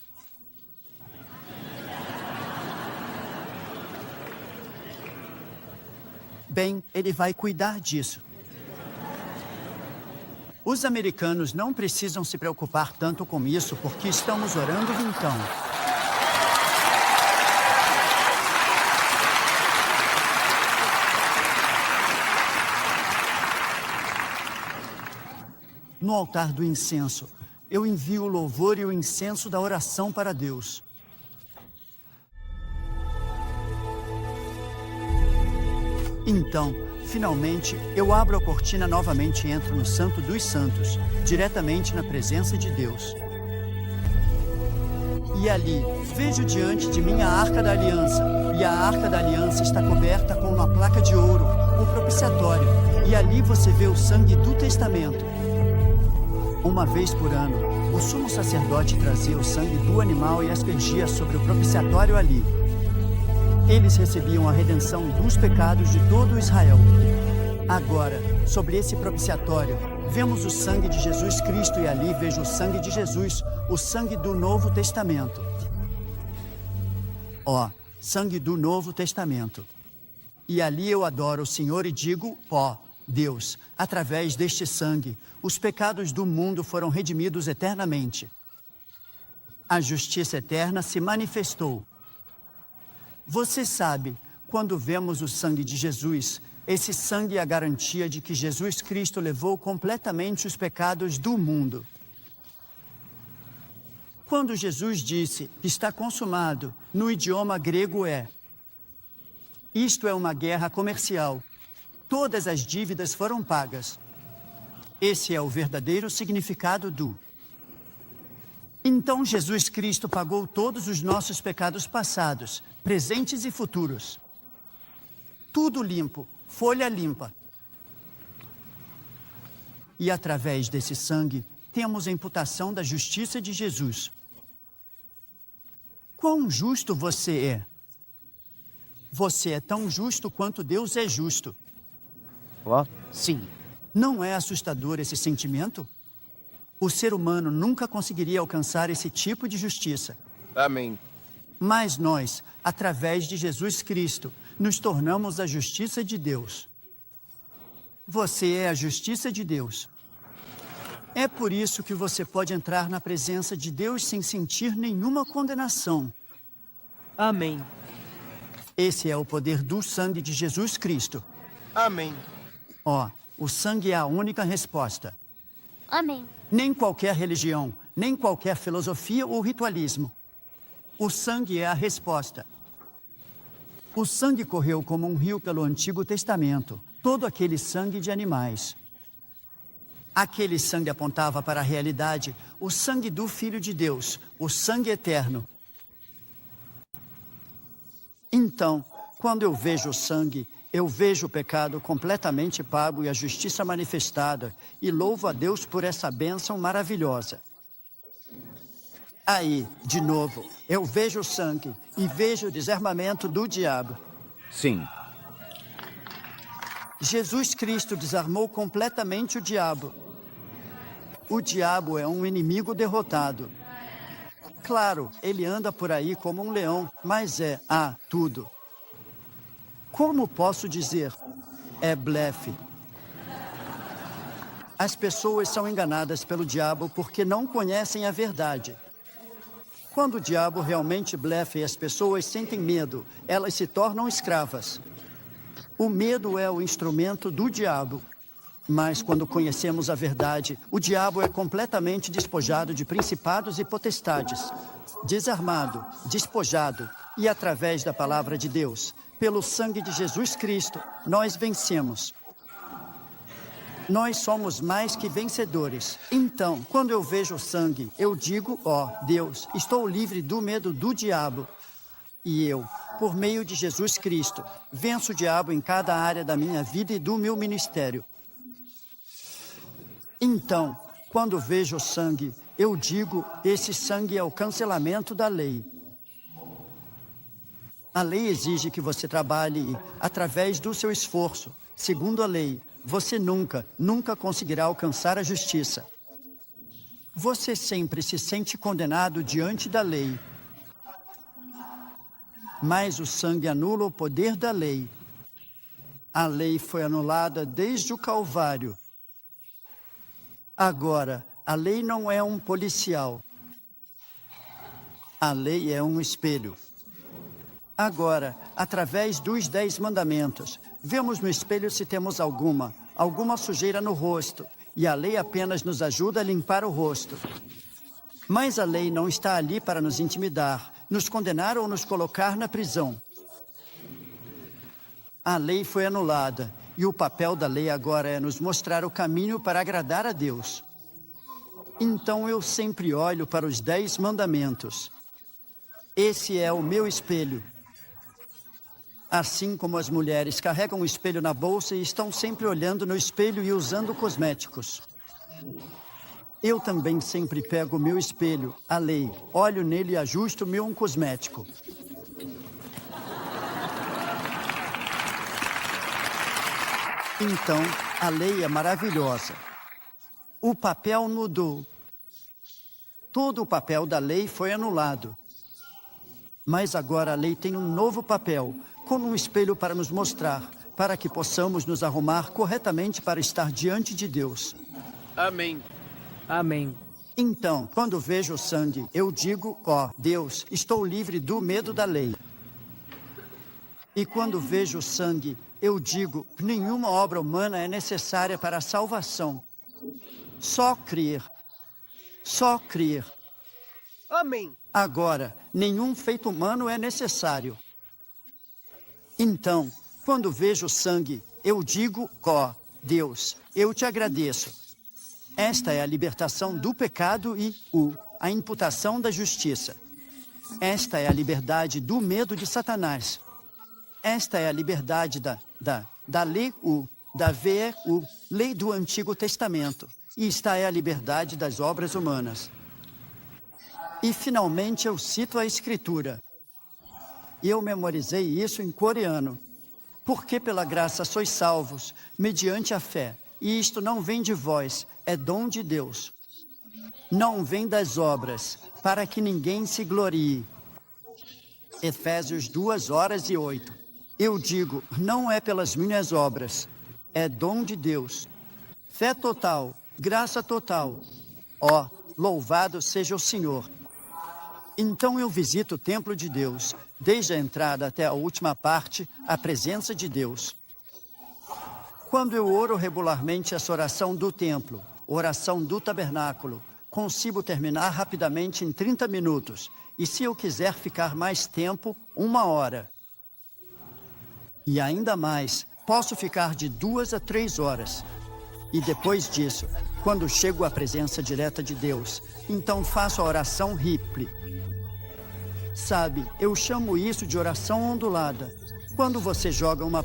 Bem, ele vai cuidar disso. Os americanos não precisam se preocupar tanto com isso, porque estamos orando então. No altar do incenso, eu envio o louvor e o incenso da oração para Deus. Então, finalmente, eu abro a cortina novamente e entro no Santo dos Santos, diretamente na presença de Deus. E ali, vejo diante de mim a Arca da Aliança, e a Arca da Aliança está coberta com uma placa de ouro, o propiciatório, e ali você vê o sangue do testamento. Uma vez por ano, o sumo sacerdote trazia o sangue do animal e aspergia sobre o propiciatório ali. Eles recebiam a redenção dos pecados de todo Israel. Agora, sobre esse propiciatório, vemos o sangue de Jesus Cristo e ali vejo o sangue de Jesus, o sangue do Novo Testamento. Sangue do Novo Testamento. E ali eu adoro o Senhor e digo: Deus, através deste sangue, os pecados do mundo foram redimidos eternamente. A justiça eterna se manifestou. Você sabe, quando vemos o sangue de Jesus, esse sangue é a garantia de que Jesus Cristo levou completamente os pecados do mundo. Quando Jesus disse, está consumado, no idioma grego isto é uma guerra comercial. Todas as dívidas foram pagas. Esse é o verdadeiro significado do. Então Jesus Cristo pagou todos os nossos pecados passados, presentes e futuros. Tudo limpo, folha limpa. E através desse sangue, temos a imputação da justiça de Jesus. Quão justo você é? Você é tão justo quanto Deus é justo. Sim. Não é assustador esse sentimento? O ser humano nunca conseguiria alcançar esse tipo de justiça. Amém. Mas nós, através de Jesus Cristo, nos tornamos a justiça de Deus. Você é a justiça de Deus. É por isso que você pode entrar na presença de Deus sem sentir nenhuma condenação. Amém. Esse é o poder do sangue de Jesus Cristo. Amém. O sangue é a única resposta. Amém. Nem qualquer religião, nem qualquer filosofia ou ritualismo. O sangue é a resposta. O sangue correu como um rio pelo Antigo Testamento, todo aquele sangue de animais. Aquele sangue apontava para a realidade, o sangue do Filho de Deus, o sangue eterno. Então, quando eu vejo o sangue, eu vejo o pecado completamente pago e a justiça manifestada, e louvo a Deus por essa bênção maravilhosa. Aí, de novo, eu vejo o sangue e vejo o desarmamento do diabo. Sim. Jesus Cristo desarmou completamente o diabo. O diabo é um inimigo derrotado. Claro, ele anda por aí como um leão, mas é, tudo. Como posso dizer? É blefe. As pessoas são enganadas pelo diabo porque não conhecem a verdade. Quando o diabo realmente blefa e as pessoas sentem medo, elas se tornam escravas. O medo é o instrumento do diabo. Mas quando conhecemos a verdade, o diabo é completamente despojado de principados e potestades. Desarmado, despojado, e através da palavra de Deus, pelo sangue de Jesus Cristo, nós vencemos. Nós somos mais que vencedores. Então, quando eu vejo o sangue, eu digo, Deus, estou livre do medo do diabo. E eu, por meio de Jesus Cristo, venço o diabo em cada área da minha vida e do meu ministério. Então, quando vejo o sangue, eu digo, esse sangue é o cancelamento da lei. A lei exige que você trabalhe através do seu esforço. Segundo a lei, você nunca conseguirá alcançar a justiça. Você sempre se sente condenado diante da lei. Mas o sangue anula o poder da lei. A lei foi anulada desde o Calvário. Agora, a lei não é um policial. A lei é um espelho. Agora, através dos 10 mandamentos, vemos no espelho se temos alguma sujeira no rosto, e a lei apenas nos ajuda a limpar o rosto. Mas a lei não está ali para nos intimidar, nos condenar ou nos colocar na prisão. A lei foi anulada, e o papel da lei agora é nos mostrar o caminho para agradar a Deus. Então eu sempre olho para os 10 mandamentos. Esse é o meu espelho. Assim como as mulheres carregam o espelho na bolsa e estão sempre olhando no espelho e usando cosméticos. Eu também sempre pego o meu espelho, a lei, olho nele e ajusto o meu cosmético. Então, a lei é maravilhosa. O papel mudou. Todo o papel da lei foi anulado. Mas agora a lei tem um novo papel, como um espelho para nos mostrar, para que possamos nos arrumar corretamente para estar diante de Deus. Amém. Amém. Então, quando vejo o sangue, eu digo, Deus, estou livre do medo da lei. E quando vejo o sangue, eu digo, nenhuma obra humana é necessária para a salvação. Só crer. Só crer. Amém. Agora, nenhum feito humano é necessário. Então, quando vejo o sangue, Eu digo, ó, Deus, eu te agradeço. Esta é a libertação do pecado e a imputação da justiça. Esta é a liberdade do medo de Satanás. Esta é a liberdade da lei, da lei do Antigo Testamento. E esta é a liberdade das obras humanas. E finalmente eu cito a Escritura. Eu memorizei isso em coreano. Porque pela graça sois salvos, mediante a fé. E isto não vem de vós, é dom de Deus. Não vem das obras, para que ninguém se glorie. Efésios 2:8. Eu digo, não é pelas minhas obras, é dom de Deus. Fé total, graça total. Ó, louvado seja o Senhor. Então eu visito o templo de Deus, desde a entrada até a última parte, a presença de Deus. Quando eu oro regularmente essa oração do templo, oração do tabernáculo, consigo terminar rapidamente em 30 minutos. E se eu quiser ficar mais tempo, 1 hora. E ainda mais, posso ficar de 2 a 3 horas. E depois disso, quando chego à presença direta de Deus, então faço a oração Ripley. Sabe, eu chamo isso de oração ondulada. Quando você joga uma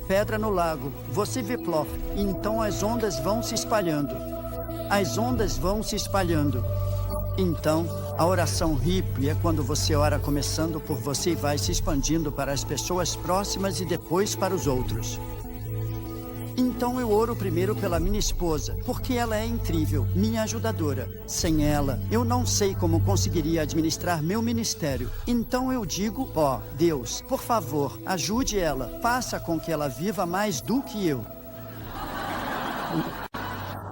pedra no lago, você vê plof, e então as ondas vão se espalhando. As ondas vão se espalhando. Então, a oração Ripley é quando você ora começando por você e vai se expandindo para as pessoas próximas e depois para os outros. Então eu oro primeiro pela minha esposa, porque ela é incrível, minha ajudadora. Sem ela, eu não sei como conseguiria administrar meu ministério. Então eu digo, ó, Deus, por favor, ajude ela, faça com que ela viva mais do que eu.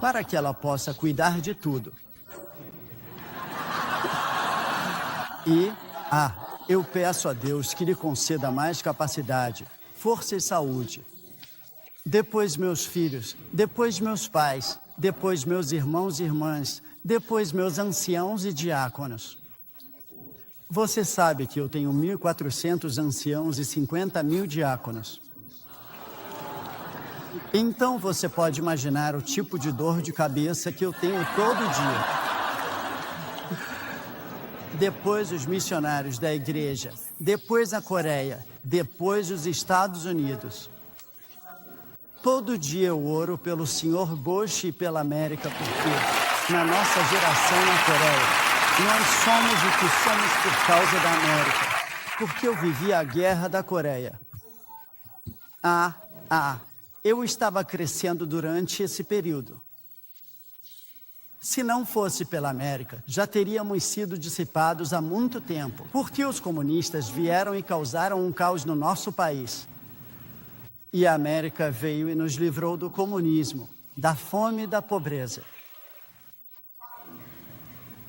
Para que ela possa cuidar de tudo. E, eu peço a Deus que lhe conceda mais capacidade, força e saúde. Depois meus filhos, depois meus pais, depois meus irmãos e irmãs, depois meus anciãos e diáconos. Você sabe que eu tenho 1.400 anciãos e 50.000 diáconos. Então você pode imaginar o tipo de dor de cabeça que eu tenho todo dia. Depois os missionários da igreja, depois a Coreia, depois os Estados Unidos. Todo dia eu oro pelo Sr. Bush e pela América, porque na nossa geração na Coreia, nós somos o que somos por causa da América, porque eu vivi a guerra da Coreia. Eu estava crescendo durante esse período. Se não fosse pela América, já teríamos sido dissipados há muito tempo, porque os comunistas vieram e causaram um caos no nosso país. E a América veio e nos livrou do comunismo, da fome e da pobreza.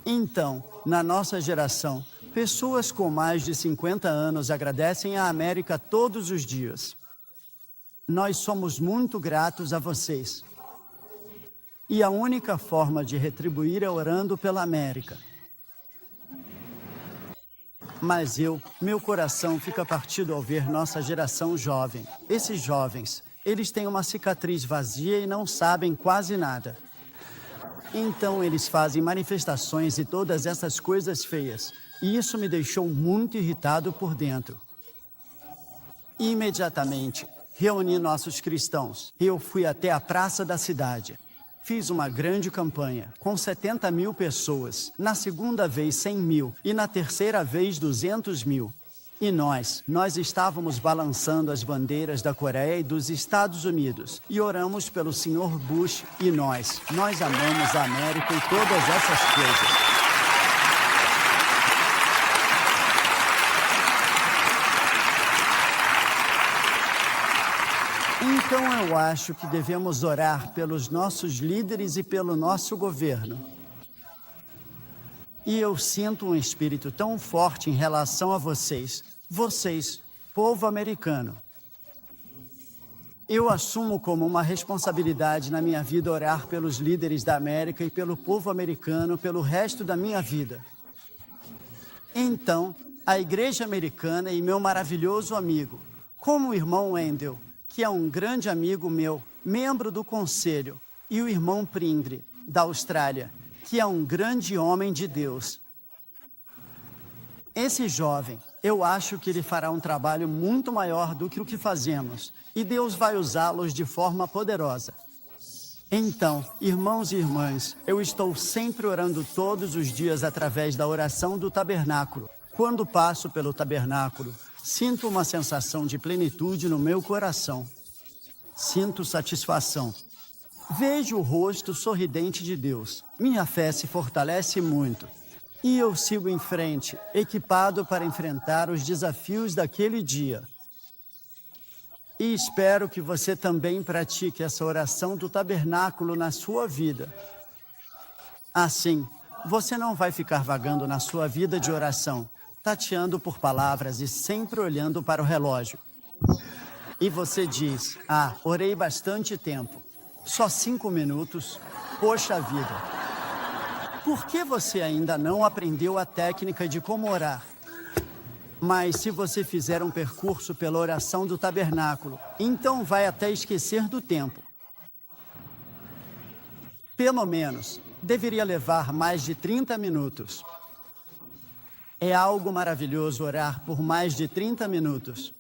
Então, na nossa geração, pessoas com mais de 50 anos agradecem à América todos os dias. Nós somos muito gratos a vocês. E a única forma de retribuir é orando pela América. Mas meu coração fica partido ao ver nossa geração jovem. Esses jovens, eles têm uma cicatriz vazia e não sabem quase nada. Então eles fazem manifestações e todas essas coisas feias. E isso me deixou muito irritado por dentro. Imediatamente, reuni nossos cristãos. Eu fui até a praça da cidade. Fiz uma grande campanha, com 70.000 pessoas. Na segunda vez, 100.000. E na terceira vez, 200.000. E nós estávamos balançando as bandeiras da Coreia e dos Estados Unidos. E oramos pelo Sr. Bush e nós amamos a América e todas essas coisas. Então eu acho que devemos orar pelos nossos líderes e pelo nosso governo. E eu sinto um espírito tão forte em relação a vocês, povo americano. Eu assumo como uma responsabilidade na minha vida orar pelos líderes da América e pelo povo americano pelo resto da minha vida. Então, a igreja americana e meu maravilhoso amigo, como o irmão Wendell, que é um grande amigo meu, membro do conselho, e o irmão Pringre, da Austrália, que é um grande homem de Deus. Esse jovem, eu acho que ele fará um trabalho muito maior do que o que fazemos, e Deus vai usá-los de forma poderosa. Então, irmãos e irmãs, eu estou sempre orando todos os dias através da oração do tabernáculo. Quando passo pelo tabernáculo, sinto uma sensação de plenitude no meu coração. Sinto satisfação. Vejo o rosto sorridente de Deus. Minha fé se fortalece muito. E eu sigo em frente, equipado para enfrentar os desafios daquele dia. E espero que você também pratique essa oração do tabernáculo na sua vida. Assim, você não vai ficar vagando na sua vida de oração, tateando por palavras e sempre olhando para o relógio. E você diz, orei bastante tempo. Só 5 minutos? Poxa vida! Por que você ainda não aprendeu a técnica de como orar? Mas se você fizer um percurso pela oração do tabernáculo, então vai até esquecer do tempo. Pelo menos, deveria levar mais de 30 minutos. É algo maravilhoso orar por mais de 30 minutos.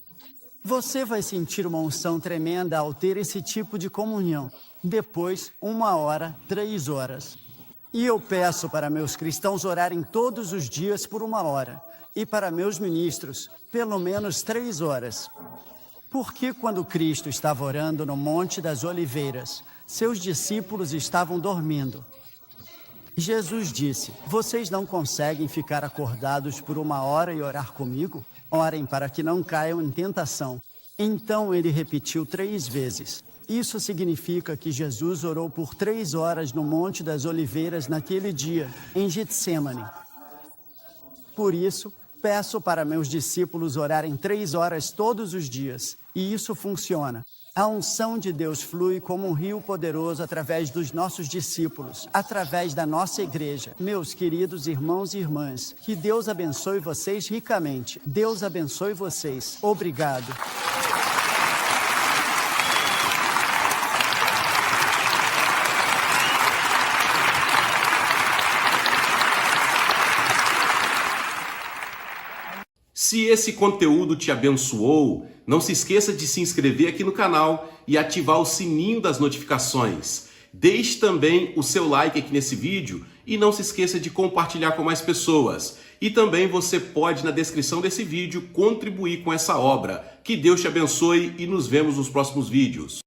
Você vai sentir uma unção tremenda ao ter esse tipo de comunhão. Depois, 1 hora, 3 horas. E eu peço para meus cristãos orarem todos os dias por 1 hora. E para meus ministros, pelo menos 3 horas. Porque quando Cristo estava orando no Monte das Oliveiras, seus discípulos estavam dormindo. Jesus disse, vocês não conseguem ficar acordados por 1 hora e orar comigo? Orem para que não caiam em tentação. Então ele repetiu 3 vezes. Isso significa que Jesus orou por 3 horas no Monte das Oliveiras naquele dia, em Getsêmani. Por isso, peço para meus discípulos orarem 3 horas todos os dias, e isso funciona. A unção de Deus flui como um rio poderoso através dos nossos discípulos, através da nossa igreja. Meus queridos irmãos e irmãs, que Deus abençoe vocês ricamente. Deus abençoe vocês. Obrigado. Se esse conteúdo te abençoou, não se esqueça de se inscrever aqui no canal e ativar o sininho das notificações. Deixe também o seu like aqui nesse vídeo e não se esqueça de compartilhar com mais pessoas. E também você pode, na descrição desse vídeo, contribuir com essa obra. Que Deus te abençoe e nos vemos nos próximos vídeos.